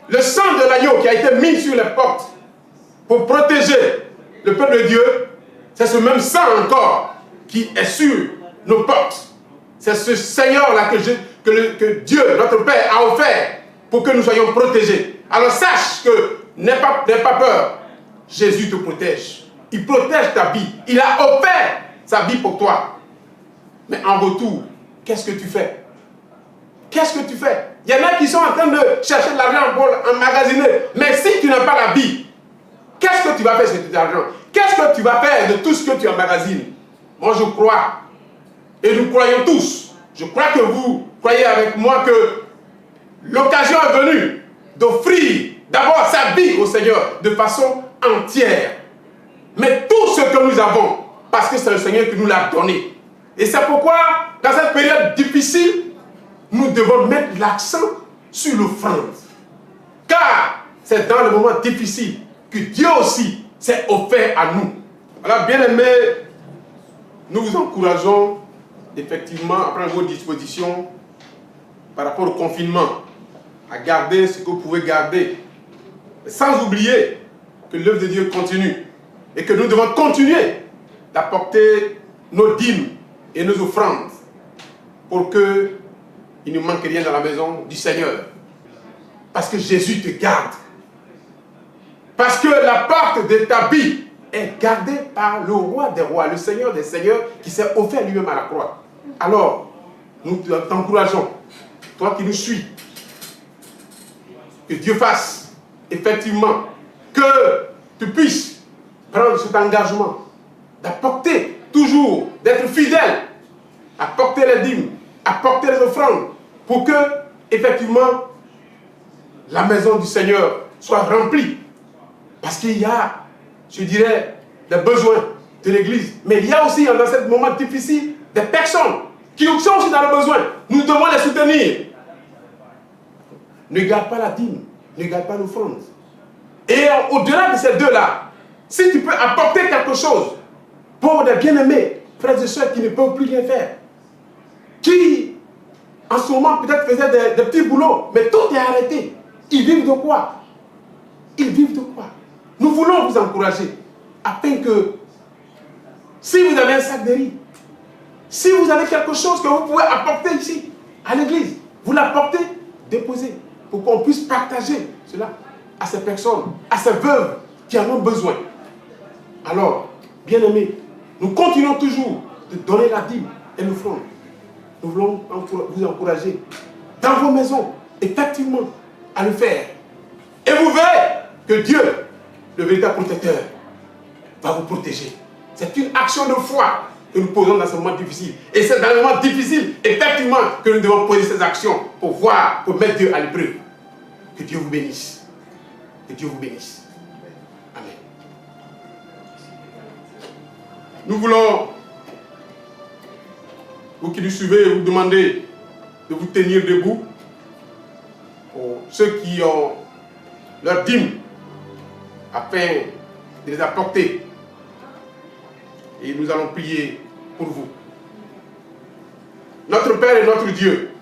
Le sang de l'agneau qui a été mis sur les portes pour protéger le peuple de Dieu, c'est ce même sang encore qui est sur nos portes. C'est ce Seigneur-là que Dieu, notre Père, a offert pour que nous soyons protégés. Alors sache que n'aie pas peur, Jésus te protège. Il protège ta vie. Il a offert sa vie pour toi. Mais en retour, qu'est-ce que tu fais? Qu'est-ce que tu fais? Il y en a qui sont en train de chercher de l'argent pour emmagasiner. Mais si tu n'as pas la vie, qu'est-ce que tu vas faire sur cet argent? Qu'est-ce que tu vas faire de tout ce que tu emmagasines? Moi, je crois, et nous croyons tous, je crois que vous croyez avec moi que l'occasion est venue d'offrir d'abord sa vie au Seigneur de façon entière. Mais tout ce que nous avons, parce que c'est le Seigneur qui nous l'a donné. Et c'est pourquoi, dans cette période difficile, nous devons mettre l'accent sur l'offrande. Car c'est dans le moment difficile que Dieu aussi s'est offert à nous. Alors, bien-aimés, nous vous encourageons effectivement à prendre vos dispositions par rapport au confinement, à garder ce que vous pouvez garder, sans oublier que l'œuvre de Dieu continue et que nous devons continuer d'apporter nos dîmes et nos offrandes pour que il ne manque rien dans la maison du Seigneur. Parce que Jésus te garde. Parce que la porte de ta vie est gardée par le roi des rois, le Seigneur des seigneurs, qui s'est offert lui-même à la croix. Alors, nous t'encourageons, toi qui nous suis, que Dieu fasse effectivement que tu puisses prendre cet engagement d'apporter toujours, d'être fidèle, apporter les dîmes, apporter les offrandes, pour que, effectivement, la maison du Seigneur soit remplie. Parce qu'il y a, je dirais, des besoins de l'Église. Mais il y a aussi, dans ce moment difficile, des personnes qui sont aussi dans le besoin. Nous devons les soutenir. Ne garde pas la dîme, ne garde pas l'offrande. Et au-delà de ces deux-là, si tu peux apporter quelque chose pour des bien-aimés, frères et sœurs qui ne peuvent plus rien faire, qui en ce moment peut-être faisaient des petits boulots, mais tout est arrêté. Ils vivent de quoi? Ils vivent de quoi? Nous voulons vous encourager afin que si vous avez un sac de riz, si vous avez quelque chose que vous pouvez apporter ici, à l'église, vous l'apportez, déposez, pour qu'on puisse partager cela à ces personnes, à ces veuves qui en ont besoin. Alors, bien-aimés, nous continuons toujours de donner la dîme et l'offrande. Nous voulons vous encourager dans vos maisons, effectivement, à le faire. Et vous verrez que Dieu, le véritable protecteur, va vous protéger. C'est une action de foi que nous posons dans ce moment difficile. Et c'est dans le moment difficile, effectivement, que nous devons poser ces actions pour voir, pour mettre Dieu à l'épreuve. Que Dieu vous bénisse. Que Dieu vous bénisse. Amen. Nous voulons, vous qui nous suivez, vous demander de vous tenir debout pour ceux qui ont leur dîme afin de les apporter. Et nous allons prier pour vous. Notre Père et notre Dieu,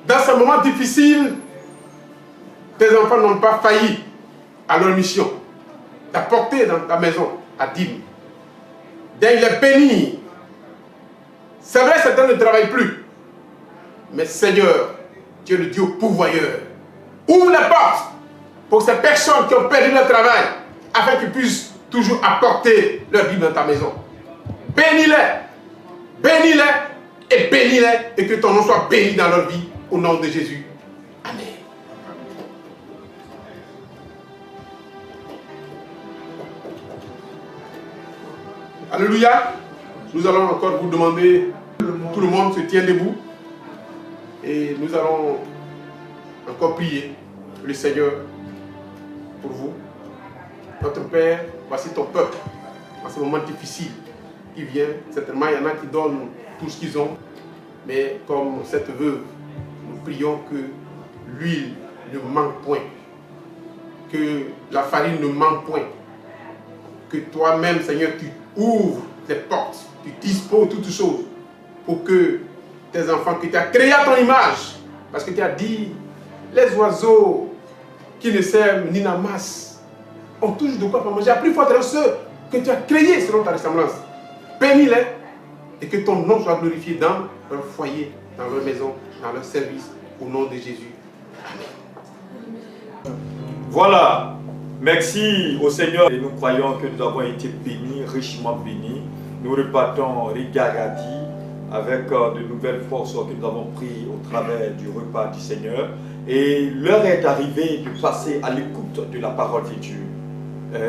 dans ce moment difficile, tes enfants n'ont pas failli à leur mission d'apporter dans ta maison à dîme, d'aller les bénir. C'est vrai, certains ne travaillent plus, mais Seigneur, tu es le Dieu pourvoyeur. Ouvre les portes pour ces personnes qui ont perdu leur travail, afin qu'ils puissent toujours apporter leur dîme dans ta maison. Bénis-les, bénis-les et bénis-les, et que ton nom soit béni dans leur vie, au nom de Jésus. Amen. Alléluia. Nous allons encore vous demander, tout le monde se tient debout, et nous allons encore prier le Seigneur pour vous. Notre Père, voici ton peuple en ce moment difficile qui vient. Certainement, il y en a qui donnent tout ce qu'ils ont, mais comme cette veuve, nous prions que l'huile ne manque point, que la farine ne manque point, que toi-même, Seigneur, tu ouvres les portes, tu disposes toutes choses pour que tes enfants que tu as créés à ton image, parce que tu as dit, les oiseaux qui ne sèment ni n'amassent ont toujours de quoi pour manger, à plus forte raison ceux que tu as créés selon ta ressemblance. Bénis-les et que ton nom soit glorifié dans leur foyer, dans leur maison, dans leur service, au nom de Jésus. Amen. Voilà. Merci au Seigneur. Et nous croyons que nous avons été bénis, richement bénis. Nous repartons Rigaradi avec de nouvelles forces que nous avons prises au travers du repas du Seigneur. Et l'heure est arrivée de passer à l'écoute de la parole de Dieu.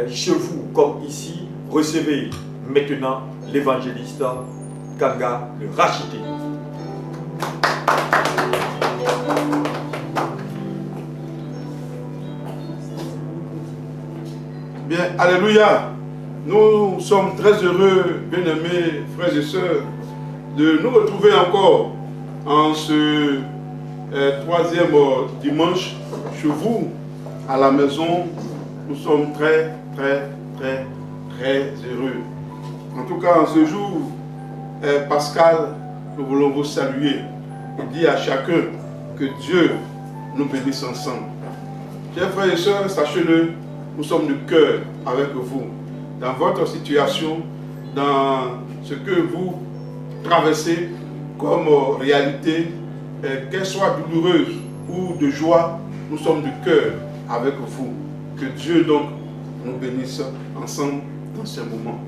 Chez vous, comme ici, recevez maintenant l'évangéliste Kanga le Rachidé. Bien, alléluia. Nous sommes très heureux, bien-aimés frères et sœurs, de nous retrouver encore en ce troisième dimanche chez vous, à la maison. Nous sommes très heureux. En tout cas, en ce jour pascal, nous voulons vous saluer et dire à chacun que Dieu nous bénisse ensemble. Chers frères et sœurs, sachez-le, nous sommes de cœur avec vous. Dans votre situation, dans ce que vous traversez comme réalité, qu'elle soit douloureuse ou de joie, nous sommes de cœur avec vous. Que Dieu donc nous bénisse ensemble dans ce moment.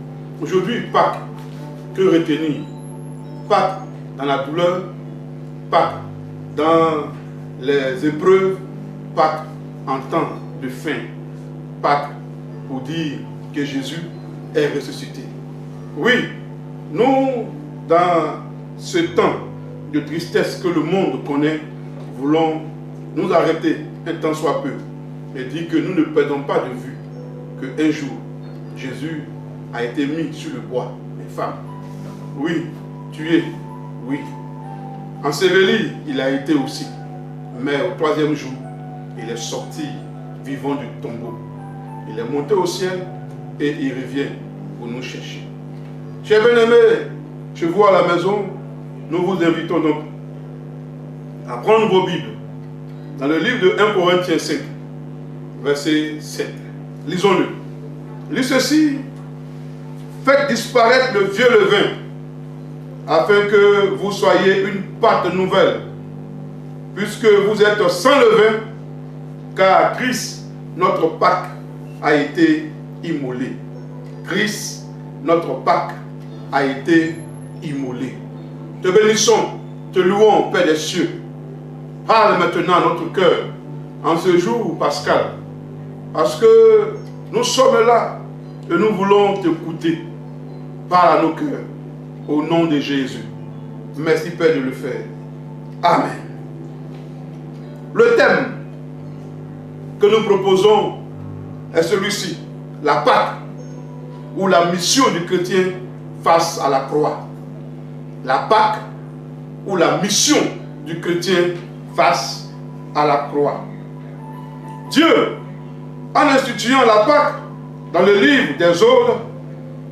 Aujourd'hui, Pâques, que retenir? Pâques dans la douleur, Pâques dans les épreuves, Pâques en temps de faim, Pâques pour dire que Jésus est ressuscité. Oui, nous, dans ce temps de tristesse que le monde connaît, voulons nous arrêter un temps soit peu et dire que nous ne perdons pas de vue qu'un jour, Jésus a été mis sur le bois des femmes. Oui, tué, oui. Enseveli, il a été aussi. Mais au troisième jour, il est sorti vivant du tombeau. Il est monté au ciel et il revient pour nous chercher. Chers bien-aimés, chez vous à la maison, nous vous invitons donc à prendre vos Bibles dans le livre de 1 Corinthiens 5, verset 7. Lisons-le. Lis ceci. Faites disparaître le vieux levain, afin que vous soyez une pâte nouvelle, puisque vous êtes sans levain, car Christ, notre Pâque, a été immolé. Christ, notre Pâque, a été immolé. Te bénissons, te louons, Père des cieux. Parle maintenant à notre cœur, en ce jour pascal, parce que nous sommes là et nous voulons t'écouter. Parle à nos cœurs, au nom de Jésus. Merci Père de le faire. Amen. Le thème que nous proposons est celui-ci, la Pâque. ou la mission du chrétien face à la croix. La Pâque ou la mission du chrétien face à la croix. Dieu, en instituant la Pâque dans le livre des Ordres,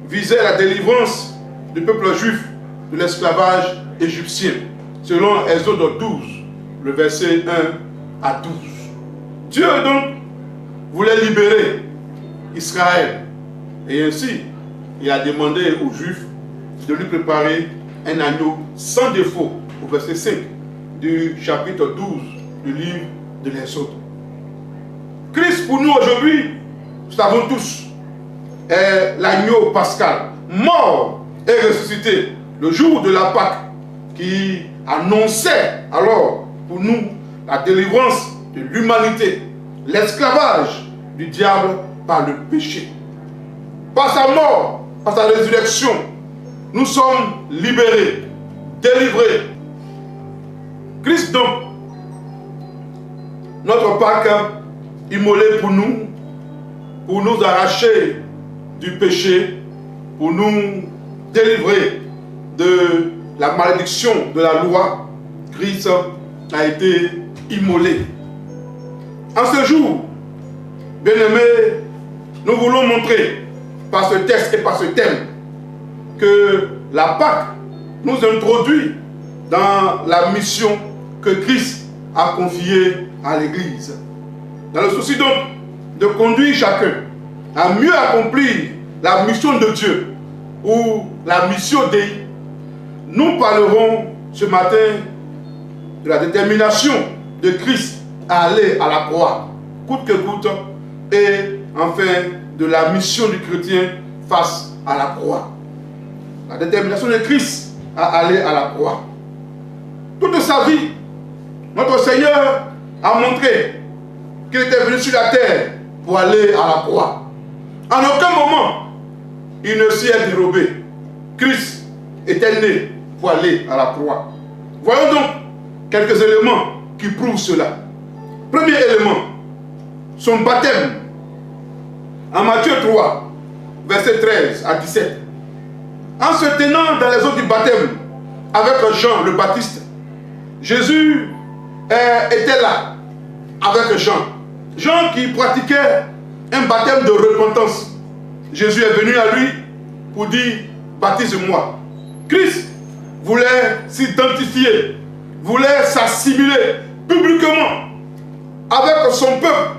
visait la délivrance du peuple juif de l'esclavage égyptien, selon Exode 12, le verset 1 à 12. Dieu donc voulait libérer Israël, et ainsi il a demandé aux Juifs de lui préparer un agneau sans défaut, au verset 5 du chapitre 12 du livre de l'Exode. Christ pour nous aujourd'hui, nous savons tous, est l'agneau pascal, mort et ressuscité le jour de la Pâque, qui annonçait alors pour nous la délivrance de l'humanité, l'esclavage du diable par le péché. Par sa mort, par sa résurrection, nous sommes libérés, délivrés. Christ donc, notre Pâque, immolé pour nous arracher du péché, pour nous délivrer de la malédiction de la loi. Christ a été immolé. En ce jour, bien-aimés, nous voulons montrer par ce texte et par ce thème que la Pâque nous introduit dans la mission que Christ a confiée à l'Église. Dans le souci donc de conduire chacun à mieux accomplir la mission de Dieu ou la mission Dei, nous parlerons ce matin de la détermination de Christ à aller à la croix, coûte que coûte, et enfin de la mission du chrétien face à la croix. La détermination de Christ à aller à la croix. Toute sa vie, notre Seigneur a montré qu'il était venu sur la terre pour aller à la croix. En aucun moment, il ne s'y est dérobé. Christ était né pour aller à la croix. Voyons donc quelques éléments qui prouvent cela. Premier élément, son baptême. En Matthieu 3, verset 13 à 17. En se tenant dans les eaux du baptême avec Jean le Baptiste, Jésus était là avec Jean. Jean qui pratiquait un baptême de repentance. Jésus est venu à lui pour dire « Baptise-moi ». Christ voulait s'identifier, voulait s'assimiler publiquement avec son peuple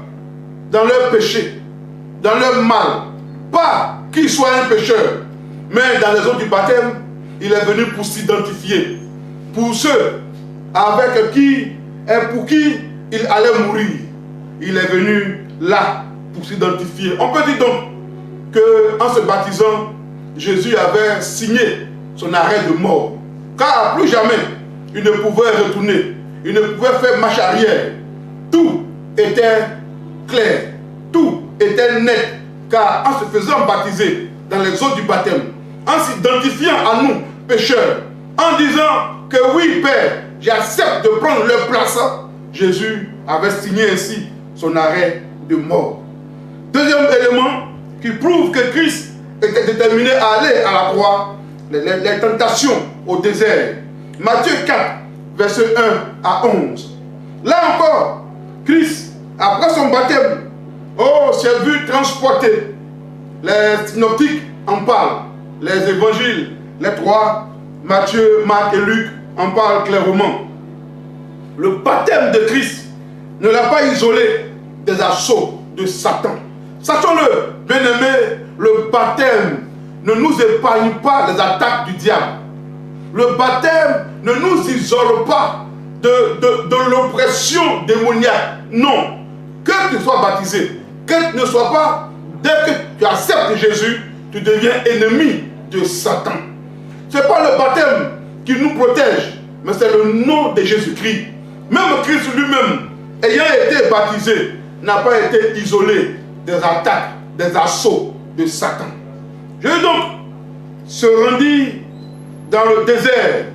dans leur péché, dans leur mal. Pas qu'il soit un pécheur, mais dans les eaux du baptême, il est venu pour s'identifier. Pour ceux avec qui et pour qui il allait mourir. Il est venu là pour s'identifier. On peut dire donc qu'en se baptisant, Jésus avait signé son arrêt de mort. Car plus jamais, il ne pouvait retourner. Il ne pouvait faire marche arrière. Tout était clair. Tout était net. Car en se faisant baptiser dans les eaux du baptême, en s'identifiant à nous, pécheurs, en disant que oui, Père, j'accepte de prendre leur place, Jésus avait signé ainsi son arrêt de mort. Deuxième élément qui prouve que Christ était déterminé à aller à la croix, les tentations au désert. Matthieu 4, verset 1 à 11. Là encore, Christ, après son baptême, s'est vu transporté. Les synoptiques en parlent. Les évangiles, les trois, Matthieu, Marc et Luc, en parlent clairement. Le baptême de Christ ne l'a pas isolé des assauts de Satan. Sachons-le, bien-aimés, le baptême ne nous épargne pas les attaques du diable. Le baptême ne nous isole pas de l'oppression démoniaque. Non. Que tu sois baptisé, que tu ne sois pas, dès que tu acceptes Jésus, tu deviens ennemi de Satan. Ce n'est pas le baptême qui nous protège, mais c'est le nom de Jésus-Christ. Même Christ lui-même, ayant été baptisé, n'a pas été isolé des attaques, des assauts de Satan. Jésus donc se rendit dans le désert,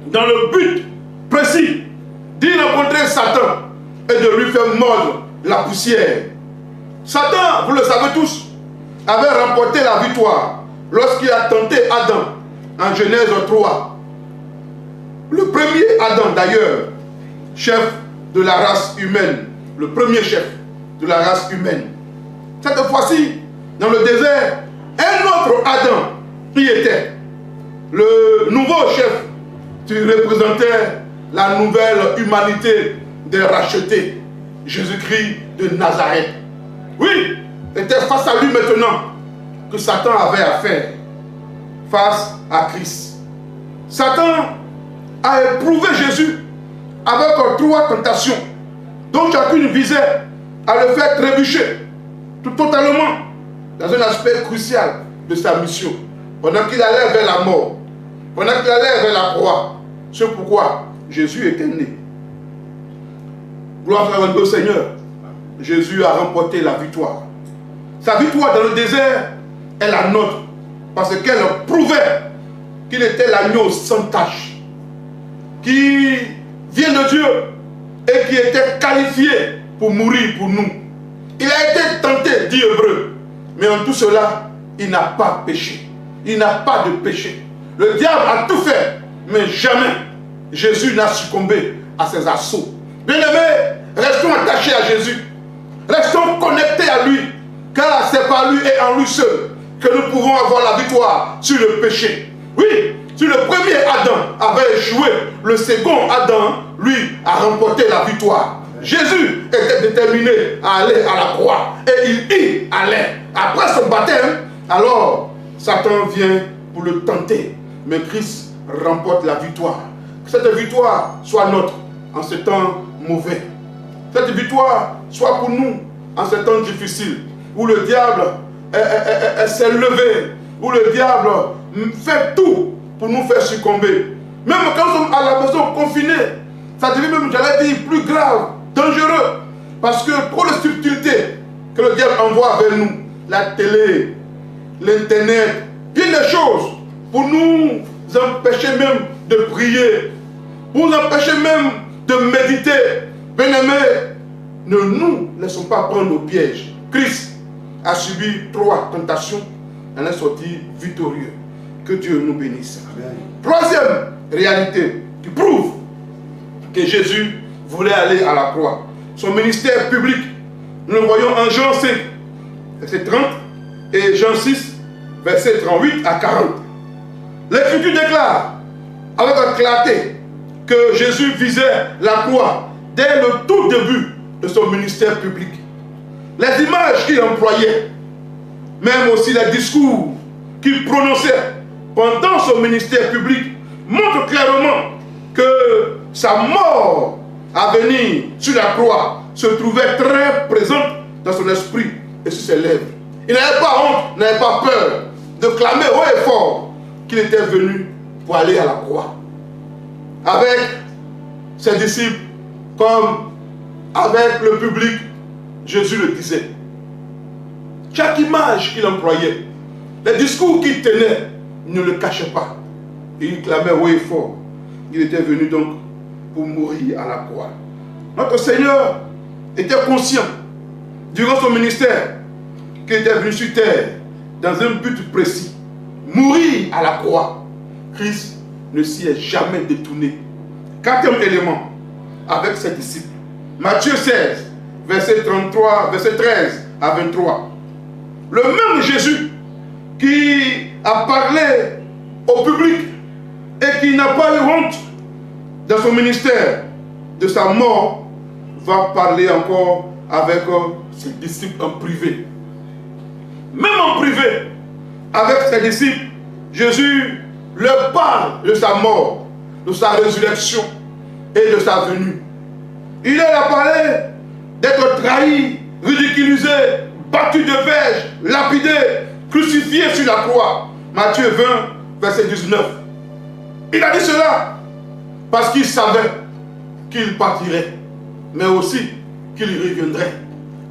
dans le but précis d'y rencontrer Satan et de lui faire mordre la poussière. Satan, vous le savez tous, avait remporté la victoire lorsqu'il a tenté Adam en Genèse 3. Le premier Adam d'ailleurs, chef de la race humaine, le premier chef de la race humaine. Cette fois-ci, dans le désert, un autre Adam y était. Le nouveau chef qui représentait la nouvelle humanité des rachetés, Jésus-Christ de Nazareth. Oui, c'était face à lui maintenant que Satan avait affaire, face à Christ. Satan a éprouvé Jésus avec 3 tentations, dont chacune visait à le faire trébucher tout totalement dans un aspect crucial de sa mission, pendant qu'il allait vers la mort, pendant qu'il allait vers la croix. C'est pourquoi Jésus était né. Gloire au Seigneur. Jésus a remporté la victoire. Sa victoire dans le désert est la nôtre, parce qu'elle prouvait qu'il était l'agneau sans tache, qui vient de Dieu et qui était qualifié pour mourir pour nous. Il a été tenté, dit Hébreu, mais en tout cela, il n'a pas péché. Il n'a pas de péché. Le diable a tout fait, mais jamais Jésus n'a succombé à ses assauts. Bien-aimés, restons attachés à Jésus. Restons connectés à lui, car c'est par lui et en lui seul que nous pouvons avoir la victoire sur le péché. Oui, si le premier Adam avait échoué, le second Adam, lui, a remporté la victoire. Jésus était déterminé à aller à la croix et il y allait. Après son baptême, alors Satan vient pour le tenter, mais Christ remporte la victoire. Que cette victoire soit nôtre en ce temps mauvais. Cette victoire soit pour nous en ce temps difficile, où le diable s'est levé, où le diable fait tout pour nous faire succomber. Même quand nous sommes à la maison confinés, ça devient même, j'allais dire, plus grave, dangereux, parce que trop de subtilités que le diable envoie vers nous, la télé, l'internet, bien des choses, pour nous empêcher même de prier, pour nous empêcher même de méditer. Bien-aimés, ne nous laissons pas prendre au piège. Christ a subi 3 tentations, elle est sorti victorieux. Que Dieu nous bénisse. Amen. Troisième réalité qui prouve que Jésus voulait aller à la croix. Son ministère public, nous le voyons en Jean 5, verset 30, et Jean 6, verset 38 à 40. L'Écriture déclare avec clarté que Jésus visait la croix dès le tout début de son ministère public. Les images qu'il employait, même aussi les discours qu'il prononçait pendant son ministère public, montrent clairement que sa mort à venir sur la croix se trouvait très présente dans son esprit et sur ses lèvres. Il n'avait pas honte, n'avait pas peur de clamer haut et fort qu'il était venu pour aller à la croix. Avec ses disciples, comme avec le public, Jésus le disait. Chaque image qu'il employait, les discours qu'il tenait, il ne le cachait pas. Et il clamait haut et fort. Il était venu donc pour mourir à la croix. Notre Seigneur était conscient, durant son ministère, qu'il était venu sur terre dans un but précis. Mourir à la croix. Christ ne s'y est jamais détourné. 4e élément, avec ses disciples. Matthieu 16, verset 33, verset 13 à 23. Le même Jésus qui a parlé au public et qui n'a pas eu honte dans son ministère de sa mort, va parler encore avec ses disciples en privé. Même en privé, avec ses disciples, Jésus leur parle de sa mort, de sa résurrection et de sa venue. Il leur a parlé d'être trahi, ridiculisé, battu de verge, lapidé, crucifié sur la croix. Matthieu 20, verset 19. Il a dit cela parce qu'il savait qu'il partirait, mais aussi qu'il y reviendrait.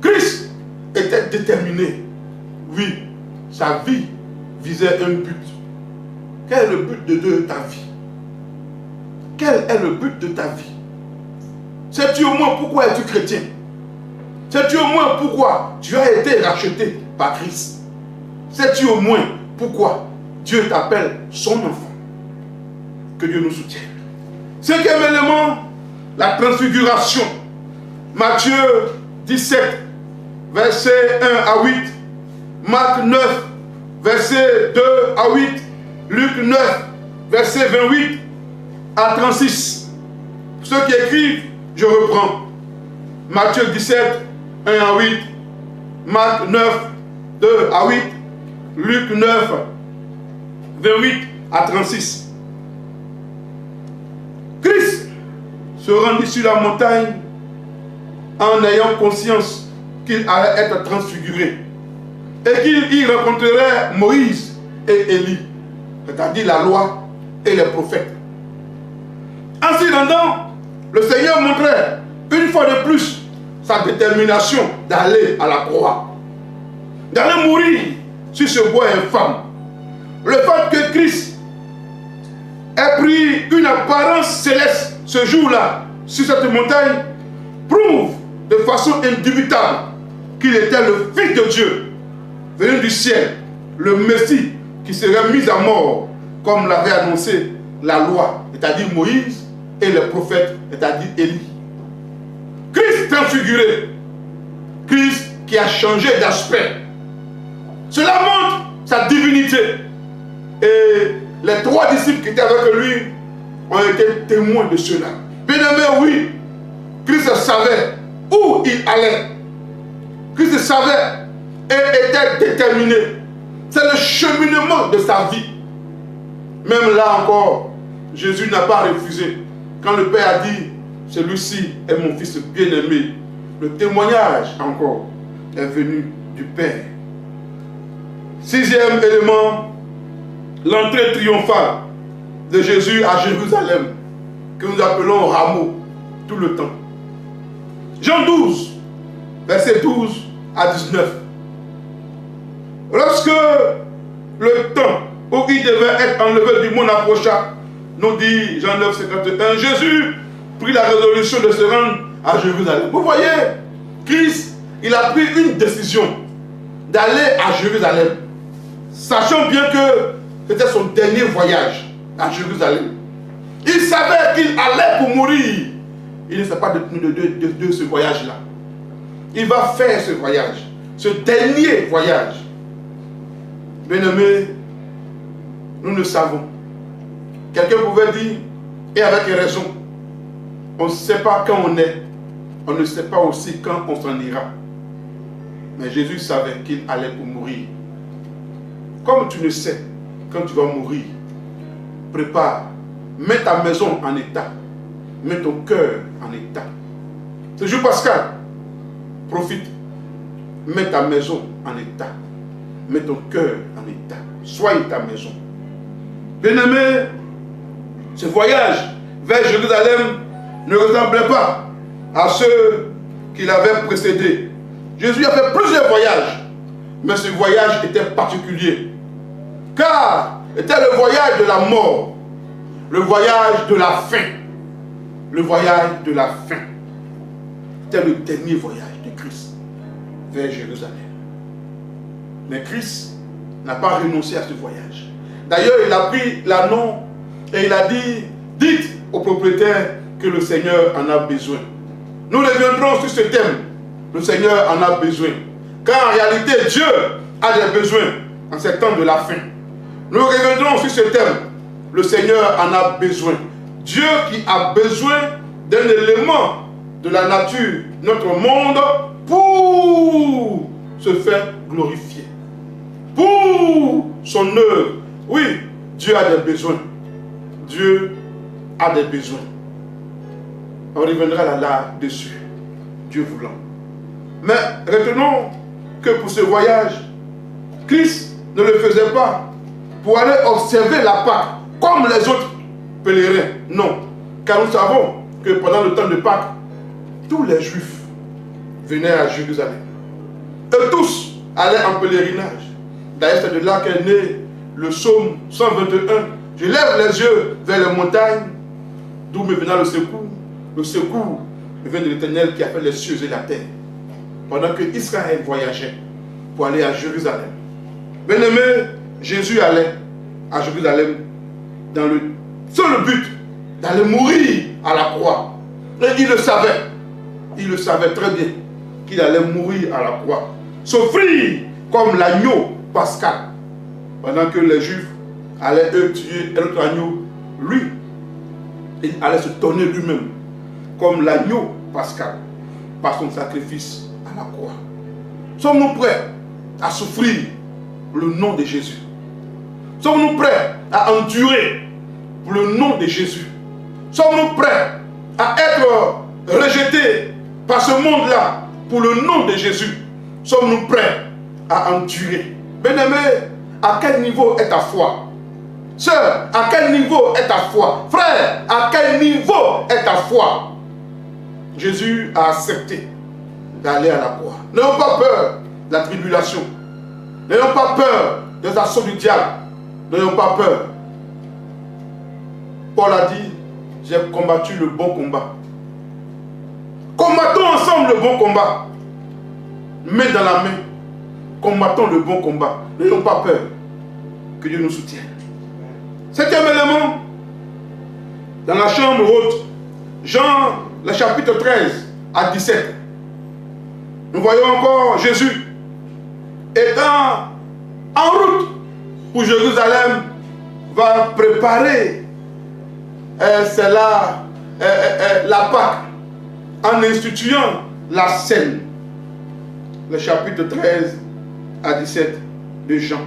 Christ était déterminé. Oui, sa vie visait un but. Quel est le but de ta vie? Quel est le but de ta vie? Sais-tu au moins pourquoi es-tu chrétien? Sais-tu au moins pourquoi tu as été racheté par Christ? sais-tu au moins pourquoi Dieu t'appelle son enfant? Que Dieu nous soutienne. Cinquième élément, la transfiguration. Matthieu 17, versets 1 à 8. Marc 9, versets 2 à 8. Luc 9, versets 28 à 36. Pour ceux qui écrivent, je reprends. Matthieu 17, 1 à 8. Marc 9, 2 à 8. Luc 9, 28 à 36. Christ se rendit sur la montagne en ayant conscience qu'il allait être transfiguré et qu'il y rencontrerait Moïse et Élie, c'est-à-dire la loi et les prophètes. En s'y rendant, le Seigneur montrait une fois de plus sa détermination d'aller à la croix, d'aller mourir sur ce bois infâme. Le fait que Christ ait pris une apparence céleste ce jour-là sur cette montagne prouve de façon indubitable qu'il était le Fils de Dieu, venu du ciel, le Messie qui serait mis à mort, comme l'avait annoncé la loi, c'est-à-dire Moïse, et les prophètes, c'est-à-dire Élie. Christ transfiguré, Christ qui a changé d'aspect. Cela montre sa divinité. Et les trois disciples qui étaient avec lui ont été témoins de cela. Bien aimé, oui, Christ savait où il allait. Christ savait et était déterminé. C'est le cheminement de sa vie. Même là encore, Jésus n'a pas refusé. Quand le Père a dit, celui-ci est mon fils bien-aimé, le témoignage encore est venu du Père. Sixième élément, l'entrée triomphale de Jésus à Jérusalem, que nous appelons rameau tout le temps. Jean 12, versets 12 à 19. Lorsque le temps où il devait être enlevé du monde approcha, nous dit Jean 9, 51, Jésus prit la résolution de se rendre à Jérusalem. Vous voyez, Christ, il a pris une décision d'aller à Jérusalem, sachant bien que c'était son dernier voyage à Jérusalem. Il savait qu'il allait pour mourir. Il ne s'est pas détenu de ce voyage-là. Il va faire ce voyage, ce dernier voyage. Bien-aimés, nous ne savons. Quelqu'un pouvait dire, et avec raison, on ne sait pas quand on est, on ne sait pas aussi quand on s'en ira. Mais Jésus savait qu'il allait pour mourir. Comme tu ne sais quand tu vas mourir, prépare, mets ta maison en état, mets ton cœur en état. Ce jour pascal, profite, mets ta maison en état, mets ton cœur en état, soigne ta maison. Bien-aimé, ce voyage vers Jérusalem ne ressemblait pas à ceux qui l'avaient précédé. Jésus a fait plusieurs voyages, mais ce voyage était particulier, car c'était le voyage de la mort, le voyage de la faim, le voyage de la faim. C'était le dernier voyage de Christ vers Jérusalem. Mais Christ n'a pas renoncé à ce voyage. D'ailleurs, il a pris l'anneau et il a dit, dites au propriétaire que le Seigneur en a besoin. Nous reviendrons sur ce thème. Le Seigneur en a besoin. Car en réalité, Dieu a des besoins en ces temps de la faim. Nous reviendrons sur ce thème. Le Seigneur en a besoin. Dieu qui a besoin d'un élément de la nature, notre monde, pour se faire glorifier. Pour son œuvre. Oui, Dieu a des besoins. Dieu a des besoins. On reviendra là-dessus. Dieu voulant. Mais retenons que pour ce voyage, Christ ne le faisait pas pour aller observer la Pâque comme les autres pèlerins. Non. Car nous savons que pendant le temps de Pâques, tous les Juifs venaient à Jérusalem. Et tous allaient en pèlerinage. D'ailleurs, c'est de là qu'est né le psaume 121. Je lève les yeux vers les montagnes, d'où me venait le secours. Le secours me vient de l'Éternel qui a fait les cieux et la terre. Pendant que Israël voyageait pour aller à Jérusalem. Bien-aimé, Jésus allait à Jérusalem dans le seul but d'aller mourir à la croix. Et il le savait très bien qu'il allait mourir à la croix, s'offrir comme l'agneau pascal, pendant que les Juifs allaient eux tuer un autre agneau, lui, il allait se donner lui-même comme l'agneau pascal par son sacrifice à la croix. Sommes-nous prêts à souffrir pour le nom de Jésus? Sommes-nous prêts à endurer pour le nom de Jésus? Sommes-nous prêts à être rejetés par ce monde-là pour le nom de Jésus? Sommes-nous prêts à endurer? Bien-aimé, à quel niveau est ta foi? Sœur, à quel niveau est ta foi? Frère, à quel niveau est ta foi? Jésus a accepté d'aller à la croix. N'ayons pas peur de la tribulation. N'ayons pas peur des assauts du diable. N'ayons pas peur. Paul a dit, j'ai combattu le bon combat. Combattons ensemble le bon combat. Main dans la main. Combattons le bon combat. N'ayons pas peur. Que Dieu nous soutienne. Septième élément, dans la chambre haute, Jean, le chapitre 13 à 17. Nous voyons encore Jésus étant en route pour Jérusalem, va préparer la Pâque en instituant la scène. Le chapitre 13 à 17 de Jean.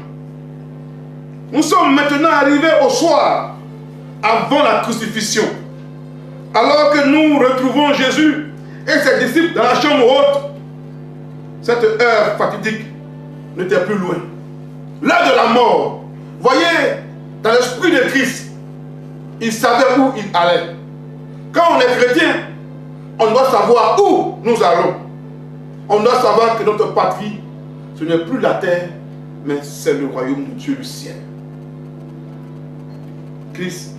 Nous sommes maintenant arrivés au soir, avant la crucifixion. Alors que nous retrouvons Jésus et ses disciples dans la chambre haute, cette heure fatidique n'était plus loin. L'heure de la mort. Voyez, dans l'esprit de Christ, il savait où il allait. Quand on est chrétien, on doit savoir où nous allons. On doit savoir que notre patrie, ce n'est plus la terre, mais c'est le royaume de Dieu, le ciel. Christ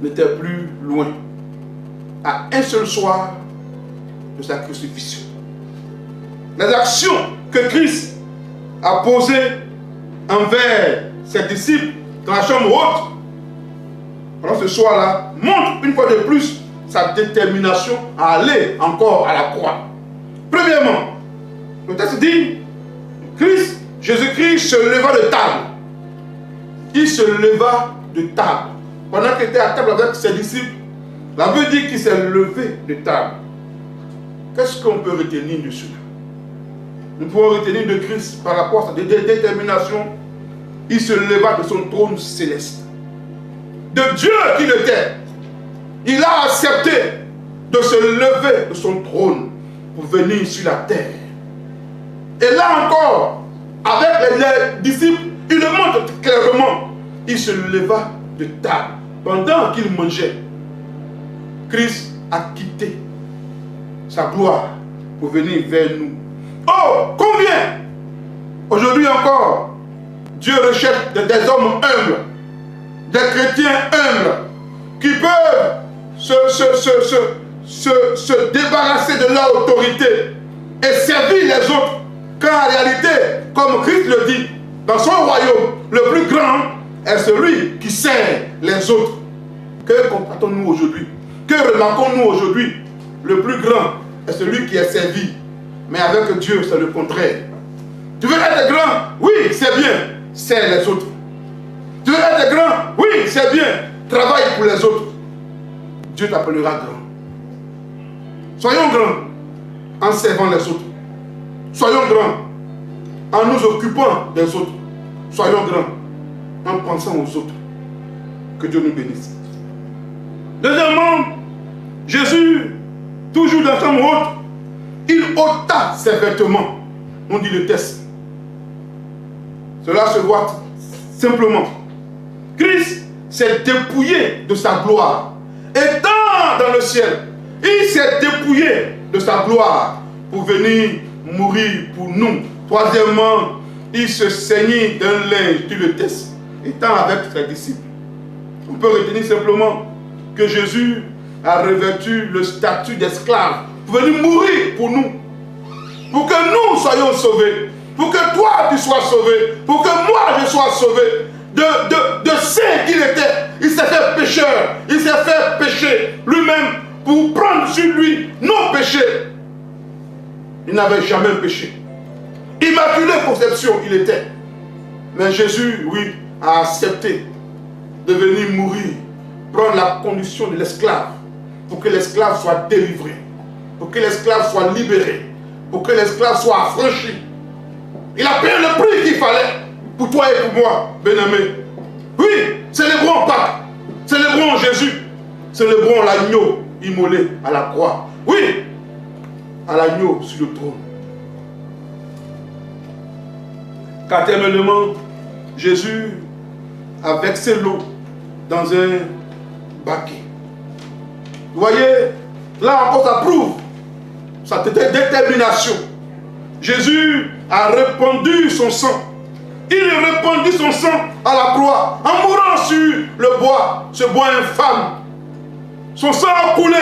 n'était plus loin, à un seul soir de sa crucifixion. Les actions que Christ a posées envers ses disciples dans la chambre haute, pendant ce soir-là, montrent une fois de plus sa détermination à aller encore à la croix. Premièrement, le texte dit, Jésus-Christ se leva de table. Il se leva de table. Pendant qu'il était à table avec ses disciples, la Bible dit qu'il s'est levé de table. Qu'est-ce qu'on peut retenir de cela? Nous pouvons retenir de Christ par rapport à sa détermination. Il se leva de son trône céleste. De Dieu qu'il était, il a accepté de se lever de son trône pour venir sur la terre. Et là encore, avec les disciples, il le montre clairement. Il se leva de table. Pendant qu'il mangeait, Christ a quitté sa gloire pour venir vers nous. Oh, combien aujourd'hui encore, Dieu recherche des hommes humbles, des chrétiens humbles, qui peuvent se débarrasser de leur autorité et servir les autres. Car en réalité, comme Christ le dit, dans son royaume, le plus grand est celui qui sert les autres. Que constatons-nous aujourd'hui? Que remarquons-nous aujourd'hui? Le plus grand est celui qui est servi. Mais avec Dieu, c'est le contraire. Tu veux être grand? Oui, c'est bien. Sers les autres. Tu veux être grand? Oui, c'est bien. Travaille pour les autres. Dieu t'appellera grand. Soyons grands en servant les autres. Soyons grands en nous occupant des autres. Soyons grands en pensant aux autres. Que Dieu nous bénisse. Deuxièmement, Jésus, toujours dans sa haute, il ôta ses vêtements. On dit le texte. Cela se voit simplement. Christ s'est dépouillé de sa gloire. Étant dans le ciel, il s'est dépouillé de sa gloire pour venir mourir pour nous. Troisièmement, il se ceignit d'un linge, dit le texte, étant avec ses disciples. On peut retenir simplement que Jésus a revêtu le statut d'esclave pour venir mourir pour nous, pour que nous soyons sauvés. pour que toi tu sois sauvé, pour que moi je sois sauvé de ce qu'il était. Il s'est fait pécheur, il s'est fait pécher lui-même pour prendre sur lui nos péchés. Il n'avait jamais péché. Immaculée conception il était. Mais Jésus, oui, a accepté de venir mourir, prendre la condition de l'esclave, pour que l'esclave soit délivré, pour que l'esclave soit libéré, pour que l'esclave soit affranchi. Il a payé le prix qu'il fallait pour toi et pour moi, bien-aimé. Oui, célébrons Pâques, célébrons Jésus, célébrons l'agneau immolé à la croix. Oui, à l'agneau sur le trône. Quatrièmement, Jésus a versé l'eau dans un baquet. Vous voyez, là encore ça prouve sa détermination. Jésus a répandu son sang. Il a répandu son sang à la croix en mourant sur le bois, ce bois infâme. Son sang a coulé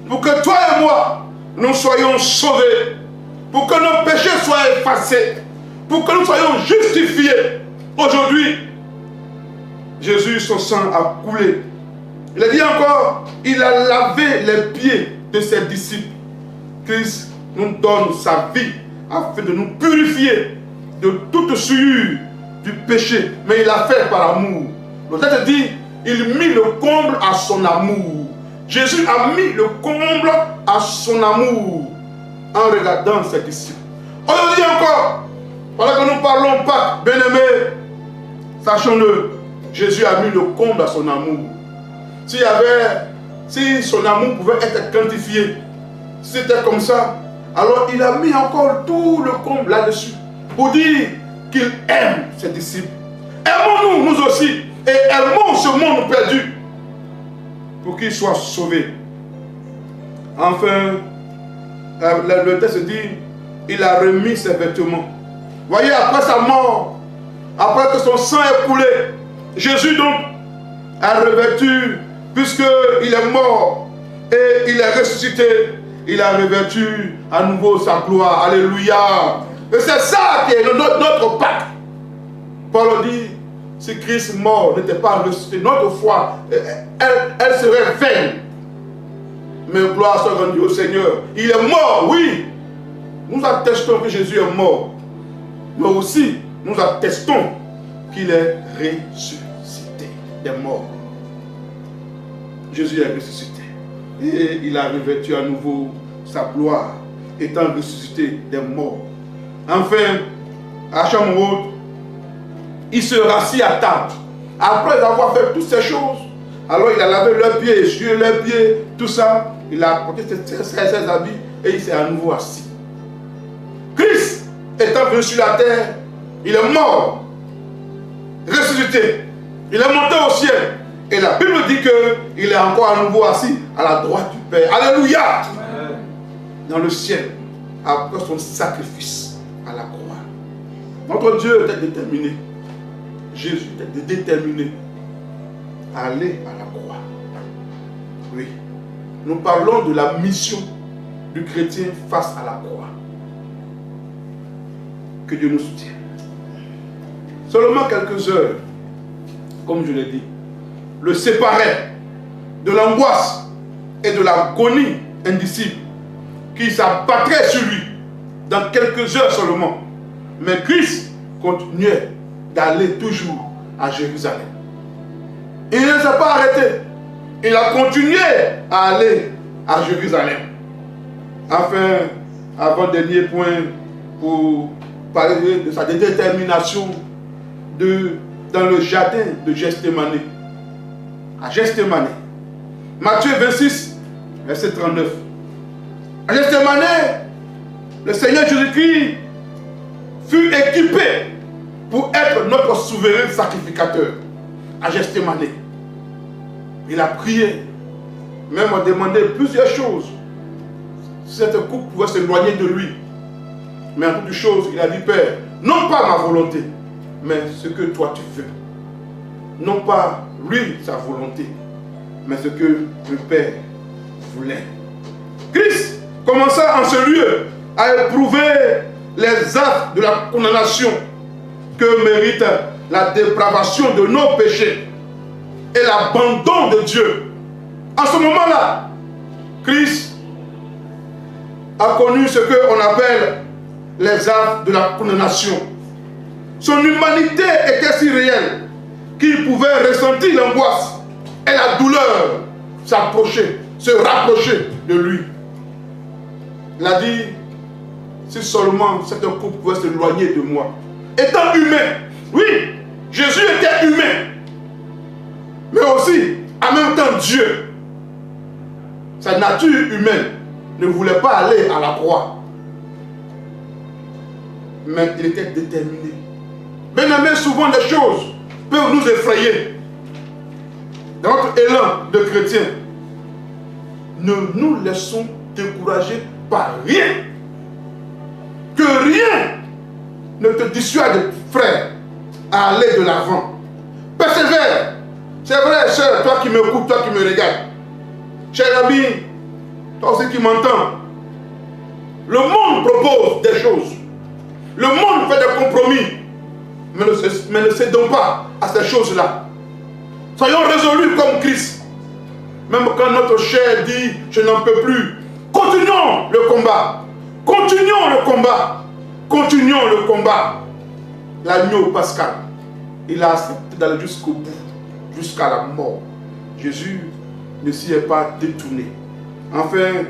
pour que toi et moi, nous soyons sauvés, pour que nos péchés soient effacés, pour que nous soyons justifiés. Aujourd'hui, Jésus, son sang a coulé. Il a dit encore, il a lavé les pieds de ses disciples. Christ nous donne sa vie afin de nous purifier de toute souillure du péché. Mais il l'a fait par amour. Le texte dit, il mit le comble à son amour. Jésus a mis le comble à son amour en regardant ses disciples. Aujourd'hui encore, pendant que nous parlons pas, bien-aimés, sachons-le, Jésus a mis le comble à son amour. Si son amour pouvait être quantifié, si c'était comme ça, alors il a mis encore tout le comble là-dessus pour dire qu'il aime ses disciples. Aimons-nous, nous aussi, et aimons ce monde perdu pour qu'il soit sauvé. Enfin, le texte dit, il a remis ses vêtements. Voyez, après sa mort, après que son sang est coulé, Jésus donc a revêtu, puisqu'il est mort et il est ressuscité, il a revêtu à nouveau sa gloire. Alléluia. Et c'est ça qui est notre Pâques. Paul dit, si Christ mort n'était pas ressuscité, notre foi, elle serait vaine. Mais gloire soit rendue au Seigneur. Il est mort, oui. Nous attestons que Jésus est mort. Mais aussi, nous attestons qu'il est ressuscité des morts. Jésus est ressuscité. Et il a revêtu à nouveau sa gloire, étant ressuscité des morts. Enfin, à Chamorro, il se rassit à table. Après avoir fait toutes ces choses, alors il a lavé leurs pieds, essuyé leurs pieds, tout ça. Il a apporté ses habits et il s'est à nouveau assis. Christ étant venu sur la terre, il est mort, ressuscité, il est monté au ciel. Et la Bible dit qu'il est encore à nouveau assis à la droite du Père. Alléluia! Amen. Dans le ciel, après son sacrifice à la croix. Notre Dieu était déterminé. Jésus était déterminé à aller à la croix. Oui. Nous parlons de la mission du chrétien face à la croix. Que Dieu nous soutienne. Seulement quelques heures, comme je l'ai dit, le séparait de l'angoisse et de l'agonie indicible qui s'abattrait sur lui dans quelques heures seulement. Mais Christ continuait d'aller toujours à Jérusalem. Il ne s'est pas arrêté. Il a continué à aller à Jérusalem. Enfin, avant-dernier point pour parler de sa détermination dans le jardin de Gethsémani. À Gethsémani. Matthieu 26, verset 39. À Gethsémani, le Seigneur Jésus-Christ fut équipé pour être notre souverain sacrificateur. À Gethsémani. Il a prié, même a demandé plusieurs choses. Cette coupe pouvait s'éloigner de lui. Mais en toutes choses, il a dit, Père, non pas ma volonté, mais ce que toi tu veux. Non pas lui, sa volonté, mais ce que le Père voulait. Christ commença en ce lieu à éprouver les actes de la condamnation que mérite la dépravation de nos péchés et l'abandon de Dieu. En ce moment-là, Christ a connu ce qu'on appelle les actes de la condamnation. Son humanité était si réelle qu'il pouvait ressentir l'angoisse et la douleur s'approcher, se rapprocher de lui. Il a dit, si seulement cette coupe pouvait s'éloigner de moi. Étant humain, oui, Jésus était humain, mais aussi, en même temps, Dieu. Sa nature humaine ne voulait pas aller à la croix. Mais il était déterminé. Bien-aimé, souvent des choses peuvent nous effrayer. Dans notre élan de chrétien, ne nous laissons décourager par rien. Que rien ne te dissuade, frère, à aller de l'avant. Persévère. C'est vrai, cher, toi qui m'écoutes, toi qui me regardes. Cher ami, toi aussi qui m'entends. Le monde propose des choses. Le monde fait des compromis. Mais ne cédons pas à ces choses-là. Soyons résolus comme Christ. Même quand notre chair dit « je n'en peux plus », continuons le combat. Continuons le combat. Continuons le combat. L'agneau pascal, il a accepté d'aller jusqu'au bout, jusqu'à la mort. Jésus ne s'y est pas détourné. Enfin,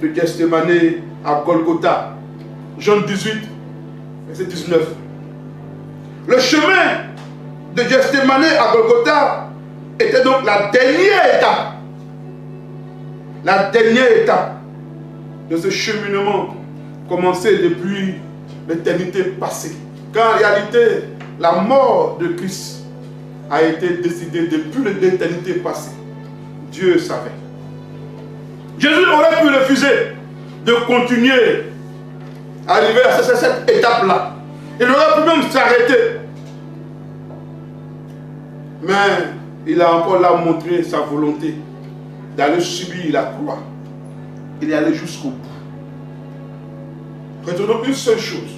de Gethsemane à Golgotha, Jean 18, verset 19. Le chemin de Gethsemane à Golgotha était donc la dernière étape. La dernière étape de ce cheminement commencé depuis l'éternité passée. Car en réalité, la mort de Christ a été décidée depuis l'éternité passée. Dieu savait. Jésus aurait pu refuser de continuer à arriver à cette étape-là. Il aurait pu même s'arrêter. Mais il a encore là montré sa volonté d'aller subir la croix. Il est allé jusqu'au bout. Retenons une seule chose.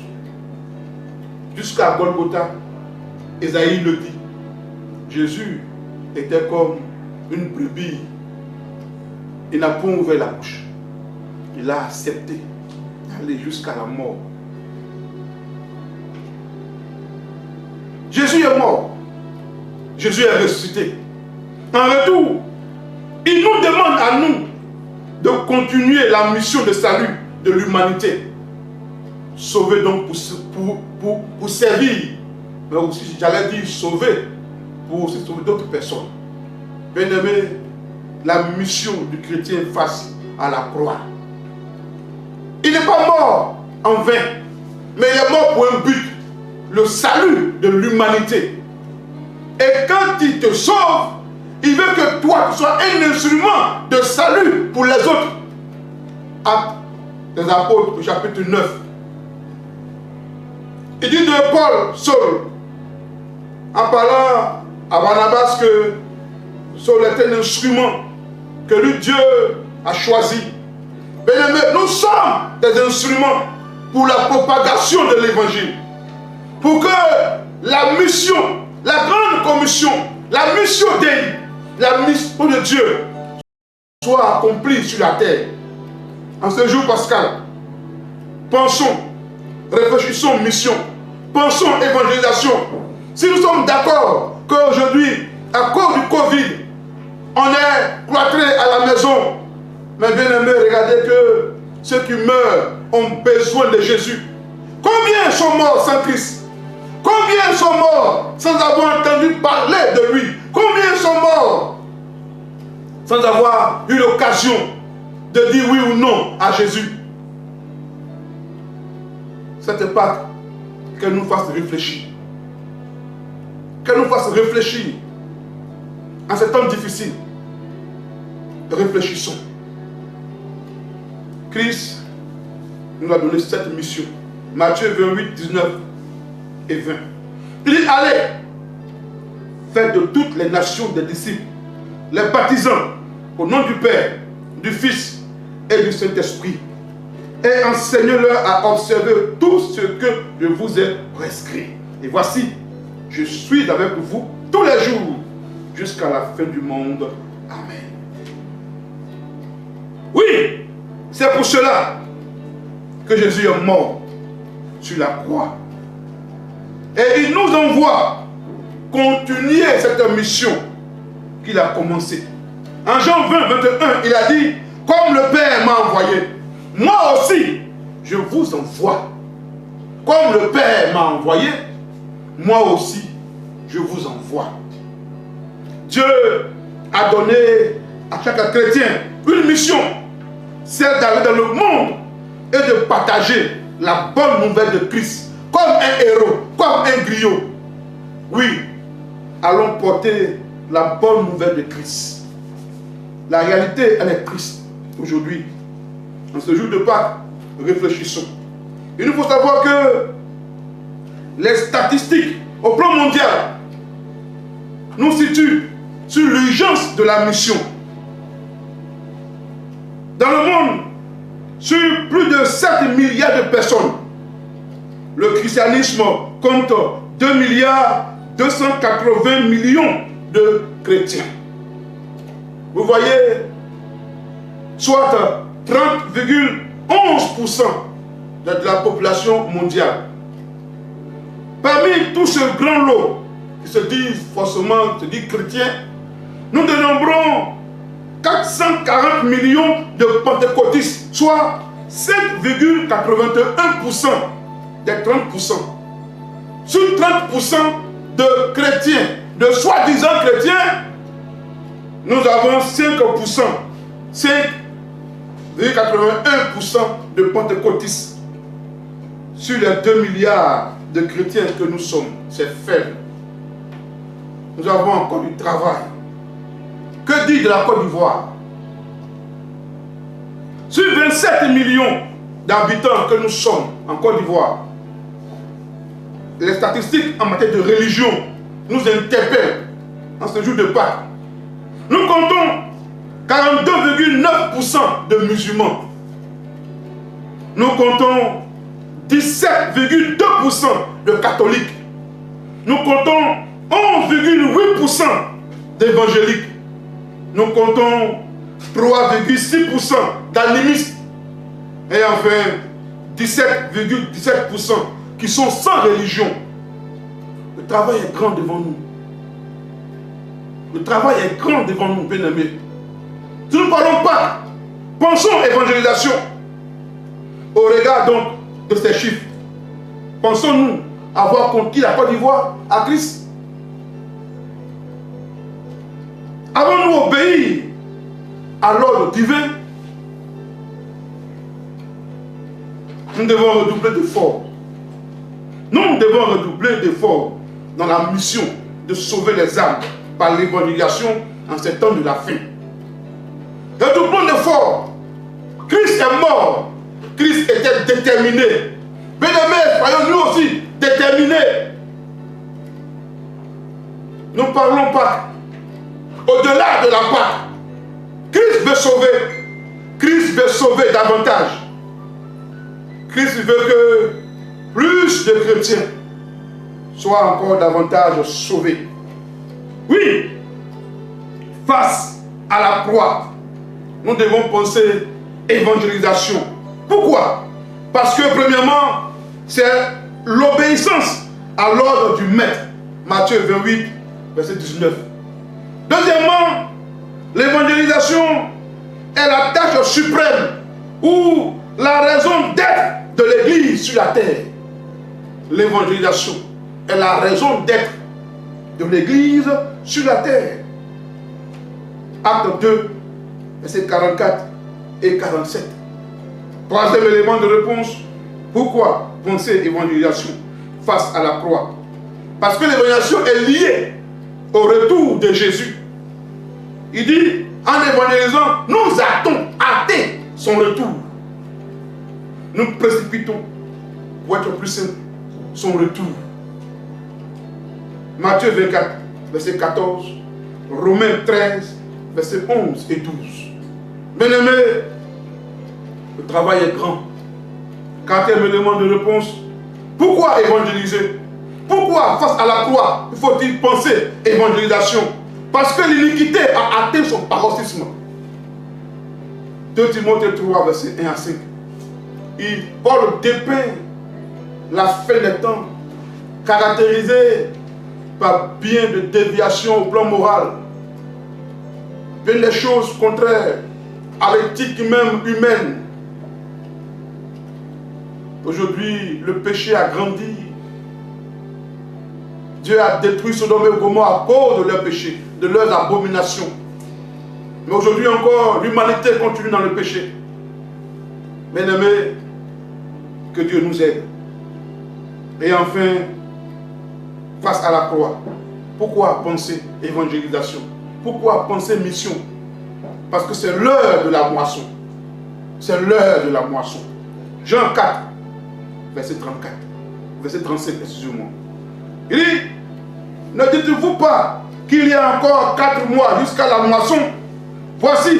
Jusqu'à Golgotha, Ésaïe le dit. Jésus était comme une brebis. Il n'a pas ouvert la bouche. Il a accepté d'aller jusqu'à la mort. Jésus est mort. Jésus est ressuscité. En retour, il nous demande à nous de continuer la mission de salut de l'humanité. Sauver donc pour servir, mais aussi, j'allais dire sauver, pour aussi sauver d'autres personnes. Bien-aimé, la mission du chrétien face à la croix. Il n'est pas mort en vain, mais il est mort pour un but, le salut de l'humanité. Et quand il te sauve, il veut que toi, tu sois un instrument de salut pour les autres. Actes des Apôtres, chapitre 9. Il dit de Paul, Saul, en parlant à Barnabas que Saul était un instrument que lui Dieu a choisi. Bien-aimés, nous sommes des instruments pour la propagation de l'évangile. Pour que la mission, la grande commission, la mission la mission de Dieu soit accomplie sur la terre. En ce jour pascal, pensons, réfléchissons mission, pensons évangélisation. Si nous sommes d'accord qu'aujourd'hui, à cause du Covid, on est cloîtré à la maison, mais bien aimé, regardez que ceux qui meurent ont besoin de Jésus. Combien sont morts sans Christ? Combien sont morts sans avoir entendu parler de lui? Combien sont morts sans avoir eu l'occasion de dire oui ou non à Jésus? Cette Pâque, qu'elle nous fasse réfléchir. Qu'elle nous fasse réfléchir. En ces temps difficiles, réfléchissons. Christ nous a donné cette mission. Matthieu 28, 19 et 20. Il dit, allez, faites de toutes les nations des disciples, les baptisant au nom du Père, du Fils et du Saint-Esprit, et enseignez-leur à observer tout ce que je vous ai prescrit. Et voici, je suis avec vous tous les jours jusqu'à la fin du monde. Amen. Oui, c'est pour cela que Jésus est mort sur la croix. Et il nous envoie continuer cette mission qu'il a commencée. En Jean 20, 21, il a dit, comme le Père m'a envoyé, moi aussi, je vous envoie. Comme le Père m'a envoyé, moi aussi, je vous envoie. Dieu a donné à chaque chrétien une mission, celle d'aller dans le monde et de partager la bonne nouvelle de Christ, comme un héros, comme un griot. Oui, allons porter la bonne nouvelle de Christ. La réalité, elle est Christ. Aujourd'hui, en ce jour de Pâques, réfléchissons. Il nous faut savoir que les statistiques au plan mondial nous situent sur l'urgence de la mission. Dans le monde, sur plus de 7 milliards de personnes, le christianisme compte 2 milliards 280 millions de chrétiens. Vous voyez, soit 30,11% de la population mondiale. Parmi tout ce grand lot qui se disent forcément, se disent chrétiens, nous dénombrons 440 millions de pentecôtistes, soit 7,81% des 30%. Sur 30% de chrétiens, de soi-disant chrétiens, nous avons 5%, 5,81% de pentecôtistes. Sur les 2 milliards de chrétiens que nous sommes, c'est faible. Nous avons encore du travail. Que dit de la Côte d'Ivoire? Sur 27 millions d'habitants que nous sommes en Côte d'Ivoire, les statistiques en matière de religion nous interpellent en ce jour de Pâques. Nous comptons 42,9% de musulmans. Nous comptons 17,2% de catholiques. Nous comptons 11,8% d'évangéliques. Nous comptons 3,6% d'animistes. Et enfin 17,17% qui sont sans religion. Le travail est grand devant nous. Le travail est grand devant nous, bien-aimés. Si nous ne parlons pas, pensons évangélisation. Au regard donc de ces chiffres, pensons-nous avoir conquis la Côte d'Ivoire à Christ? Avons-nous obéi à l'ordre divin? Nous devons redoubler d'efforts. Nous devons redoubler d'efforts dans la mission de sauver les âmes par l'évangélisation en ces temps de la fin. Redoublons d'efforts. Christ est mort. Christ était déterminé. Bien-aimés, soyons nous aussi déterminés. Nous ne parlons pas au-delà de la Pâque. Christ veut sauver. Christ veut sauver davantage. Christ veut que plus de chrétiens soient encore davantage sauvés. Oui, face à la croix, nous devons penser évangélisation. Pourquoi? Parce que premièrement, c'est l'obéissance à l'ordre du Maître. Matthieu 28, verset 19. Deuxièmement, l'évangélisation est la tâche suprême ou la raison d'être de l'Église sur la terre. L'évangélisation est la raison d'être de l'Église sur la terre. Acte 2, versets 44 et 47. Troisième élément de réponse. Pourquoi penser évangélisation face à la croix? Parce que l'évangélisation est liée au retour de Jésus. Il dit, en évangélisant, nous hâtons son retour. Nous précipitons, pour être plus simple, son retour. Matthieu 24, verset 14, Romains 13, verset 11 et 12. Bien-aimés, le travail est grand. Quand elle me demande de réponse, pourquoi évangéliser? Pourquoi face à la croix, faut-il penser évangélisation? Parce que l'iniquité a atteint son paroxysme. 2 Timothée 3, verset 1 à 5. Paul dépeint la fin des temps, caractérisée par bien de déviations au plan moral, bien des choses contraires à l'éthique même humaine. Aujourd'hui, le péché a grandi. Dieu a détruit Sodome et Gomorrhe à cause de leurs péchés, de leurs abominations. Mais aujourd'hui encore, l'humanité continue dans le péché. Bien-aimés, que Dieu nous aide. Et enfin, face à la croix, pourquoi penser évangélisation? Pourquoi penser mission? Parce que c'est l'heure de la moisson. C'est l'heure de la moisson. Jean 4, verset 34, verset 37, excusez-moi. Il dit, ne dites-vous pas qu'il y a encore 4 mois jusqu'à la moisson? Voici,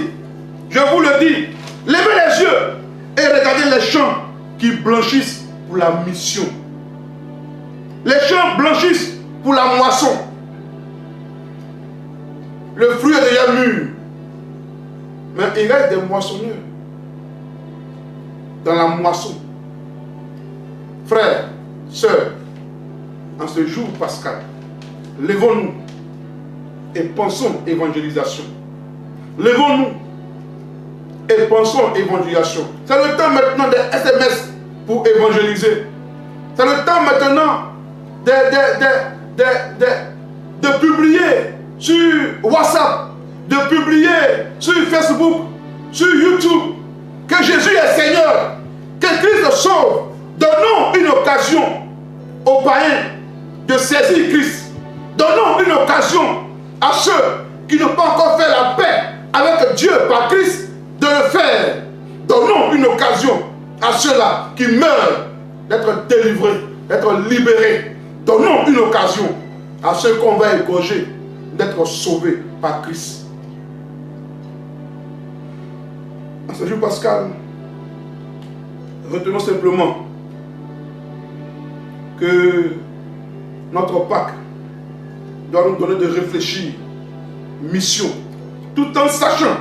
je vous le dis, levez les yeux et regardez les champs qui blanchissent pour la mission. Les champs blanchissent pour la moisson. Le fruit est déjà mûr. Mais il reste des moissonneurs dans la moisson. Frères, sœurs, en ce jour pascal, levons-nous et pensons évangélisation. Levons-nous et pensons évangélisation. C'est le temps maintenant des SMS pour évangéliser. C'est le temps maintenant de publier sur WhatsApp, de publier sur Facebook, sur YouTube, que Jésus est Seigneur, que Christ sauve. Donnons une occasion aux païens de saisir Christ. Donnons une occasion à ceux qui n'ont pas encore fait la paix avec Dieu par Christ de le faire. Donnons une occasion à ceux-là qui meurent d'être délivrés, d'être libérés. Donnons une occasion à ceux qu'on va égorger d'être sauvés par Christ. En ce jour pascal, retenons simplement que notre Pâques doit nous donner de réfléchir, mission, tout en sachant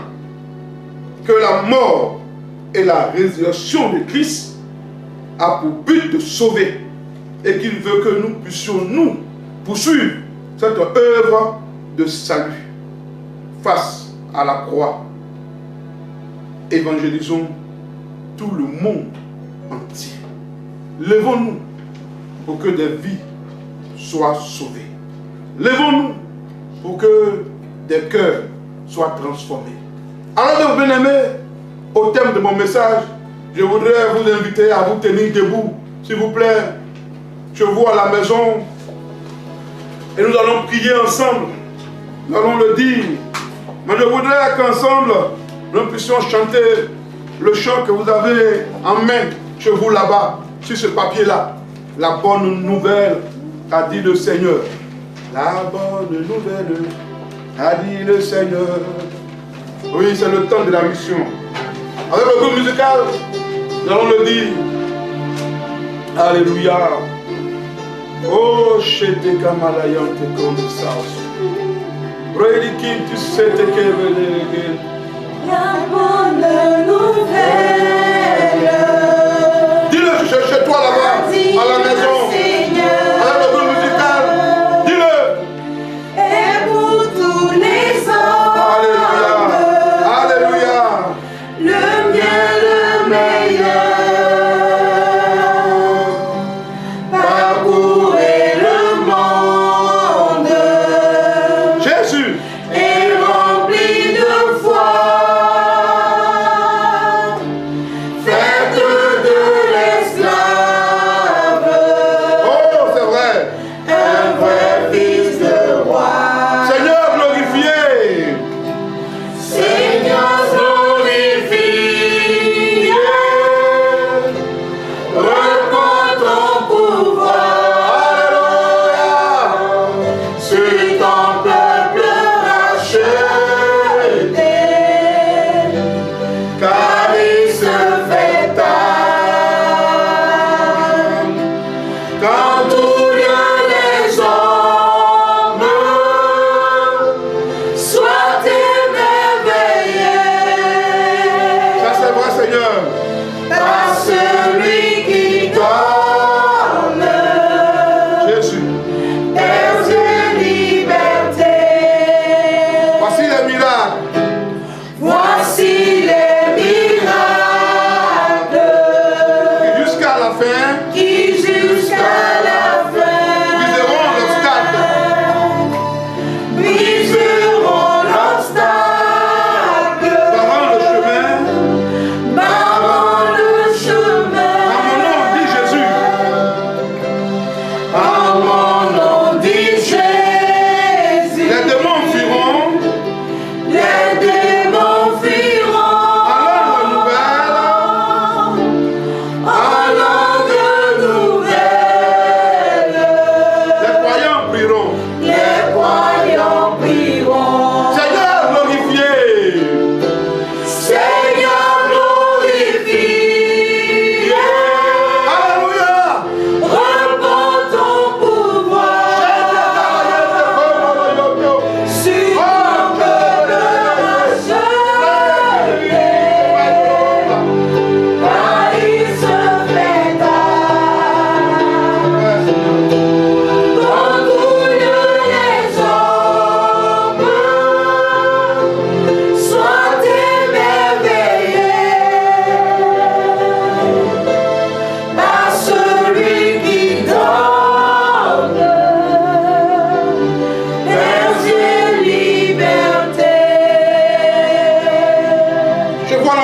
que la mort et la résurrection de Christ a pour but de sauver et qu'il veut que nous puissions nous poursuivre cette œuvre de salut face à la croix. Évangélisons tout le monde entier. Levons-nous pour que des vies soient sauvées. Levons-nous pour que des cœurs soient transformés. Alors, bien aimés, au thème de mon message, je voudrais vous inviter à vous tenir debout, s'il vous plaît. Je vous à la maison et nous allons prier ensemble. Nous allons le dire. Mais je voudrais qu'ensemble, nous puissions chanter le chant que vous avez en main chez vous là-bas, sur ce papier-là. La bonne nouvelle, a dit le Seigneur. La bonne nouvelle, a dit le Seigneur. Oui, c'est le temps de la mission. Avec le groupe musical, nous allons le dire. Alléluia. Oh, chete kamalayante comme ça. Bredi tu sais te kevele. La bonne nouvelle. Dis-le chez toi là-bas, à la maison, avec le groupe musical. Dis-le. Et pour tous les hommes. Alléluia. Alléluia. Le mien, le meilleur. Parcourez le monde. Jésus Et rempli de foi.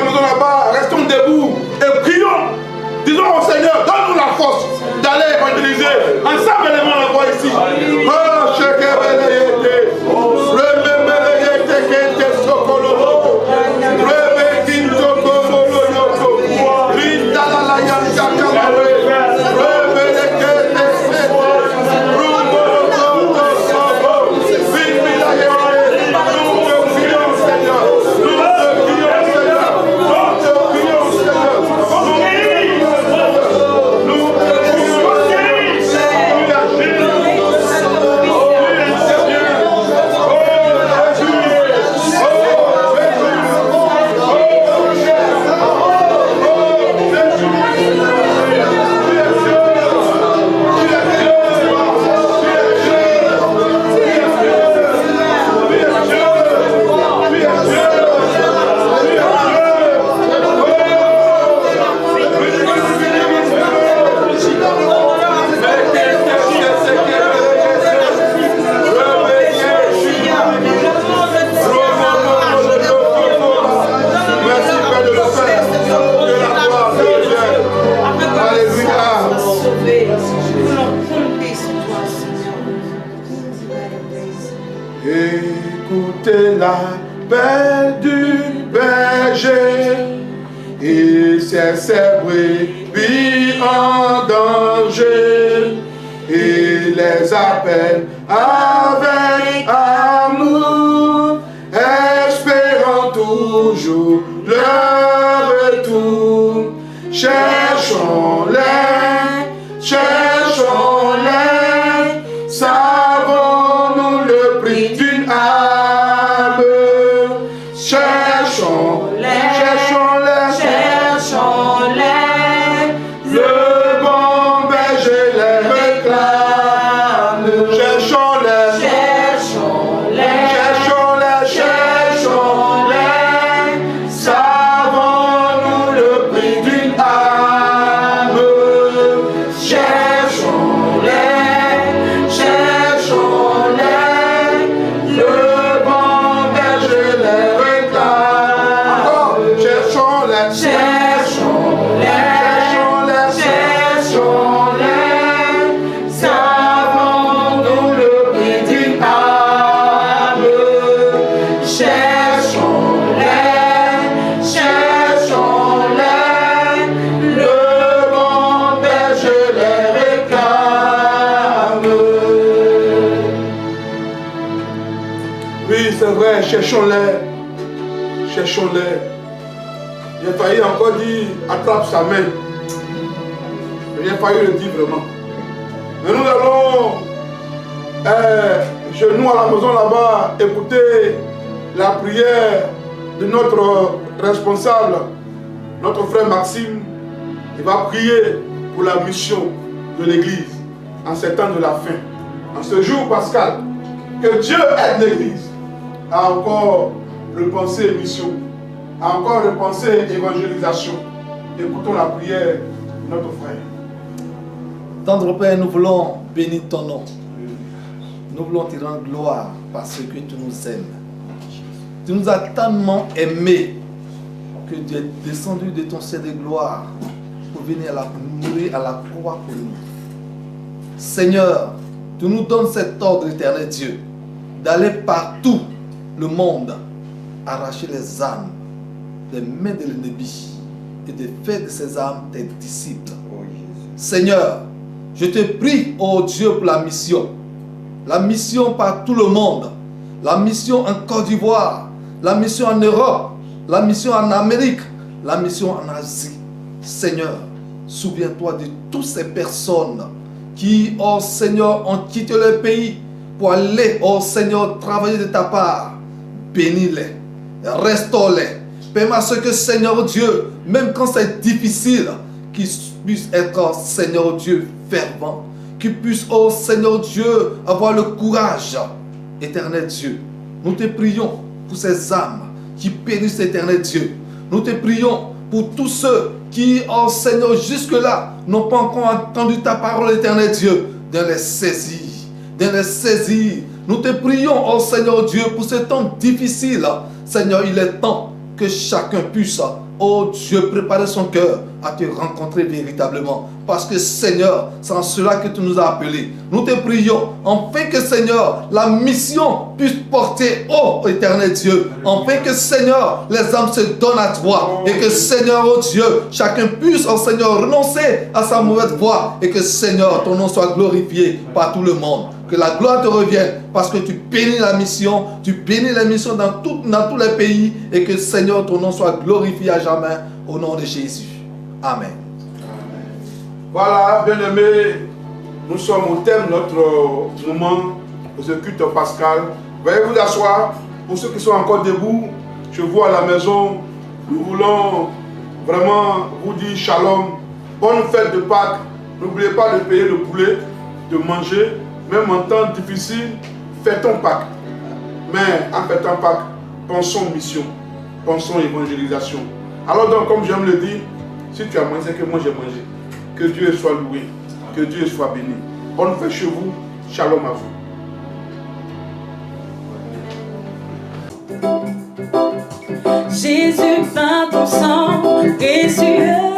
la maison là-bas, restons debout et prions. Disons au Seigneur, donne-nous la force d'aller évangéliser. Ensemble, élevons la voix ici. Oh, Écoutez l'appel du berger, il sait ses brebis en danger, il les appelle avec amour, espérant toujours leur retour. Cherchons-les, cherchons-les, savons-nous le prix d'une âme. Cherchons-les, cherchons-les, cherchons-les. le bon berger les réclame. Cherchons-les, Cherchons-les, cherchons-les, cherchons-les, savons-nous le prix d'une âme. Cherchons-les, cherchons-les, le bon berger les réclame. Encore, cherchons-les, cherchons-les, cherchons-les, savons-nous le prix d'une âme. Cherchons-les, cherchons-les, le bon berger les réclame. Oui, c'est vrai, cherchons-les, cherchons-les. J'ai failli encore dire, attrape sa main. J'ai failli le dire vraiment. Mais nous allons, chez nous à la maison là-bas, écouter la prière de notre responsable, notre frère Maxime. Il va prier pour la mission de l'Église en ces temps de la fin. En ce jour pascal, que Dieu aide l'Église à encore repenser mission, à encore repenser évangélisation. Écoutons la prière de notre frère. Tendre Père, nous voulons bénir ton nom. Nous voulons te rendre gloire parce que tu nous aimes. Tu nous as tellement aimés que tu es descendu de ton ciel de gloire pour venir mourir à la croix pour nous. Seigneur, tu nous donnes cet ordre éternel Dieu d'aller partout le monde arracher les âmes des mains de l'ennemi et de faire de ces âmes tes disciples. Seigneur, je te prie, oh Dieu, pour la mission par tout le monde, la mission en Côte d'Ivoire, la mission en Europe, la mission en Amérique, la mission en Asie. Seigneur, souviens-toi de toutes ces personnes qui, oh Seigneur, ont quitté leur pays pour aller, oh Seigneur, travailler de ta part. Bénis-les, restaure-les. Permets à ce que, Seigneur Dieu, même quand c'est difficile, qu'ils puissent être, Seigneur Dieu, fervents. Qu'ils puissent, oh Seigneur Dieu, avoir le courage. Éternel Dieu, nous te prions pour ces âmes qui périssent, éternel Dieu. Nous te prions pour tous ceux qui, oh Seigneur, jusque-là, n'ont pas encore entendu ta parole, éternel Dieu, de les saisir. De les saisir. Nous te prions, oh Seigneur Dieu, pour ce temps difficile. Seigneur, il est temps que chacun puisse, oh Dieu, préparer son cœur à te rencontrer véritablement. Parce que Seigneur, c'est en cela que tu nous as appelés. Nous te prions, afin que Seigneur, la mission puisse porter, oh éternel Dieu, afin que Seigneur, les âmes se donnent à toi. Et que Seigneur, oh Dieu, chacun puisse, oh Seigneur, renoncer à sa mauvaise voie. Et que Seigneur, ton nom soit glorifié par tout le monde. Que la gloire te revienne parce que tu bénis la mission, tu bénis la mission dans tous les pays et que Seigneur, ton nom soit glorifié à jamais au nom de Jésus. Amen. Voilà, bien-aimés, nous sommes au thème de notre moment de ce culte pascal. Veuillez vous asseoir. Pour ceux qui sont encore debout, je vois à la maison, nous voulons vraiment vous dire shalom, bonne fête de Pâques. N'oubliez pas de payer le poulet, de manger. Même en temps difficile, fêtons Pâques. Mais en fêtant Pâques, pensons mission, pensons évangélisation. Alors donc, comme j'aime le dire, si tu as mangé, c'est que moi j'ai mangé. Que Dieu soit loué, que Dieu soit béni. Bonne fête chez vous, shalom à vous. Jésus, par ton sang précieux.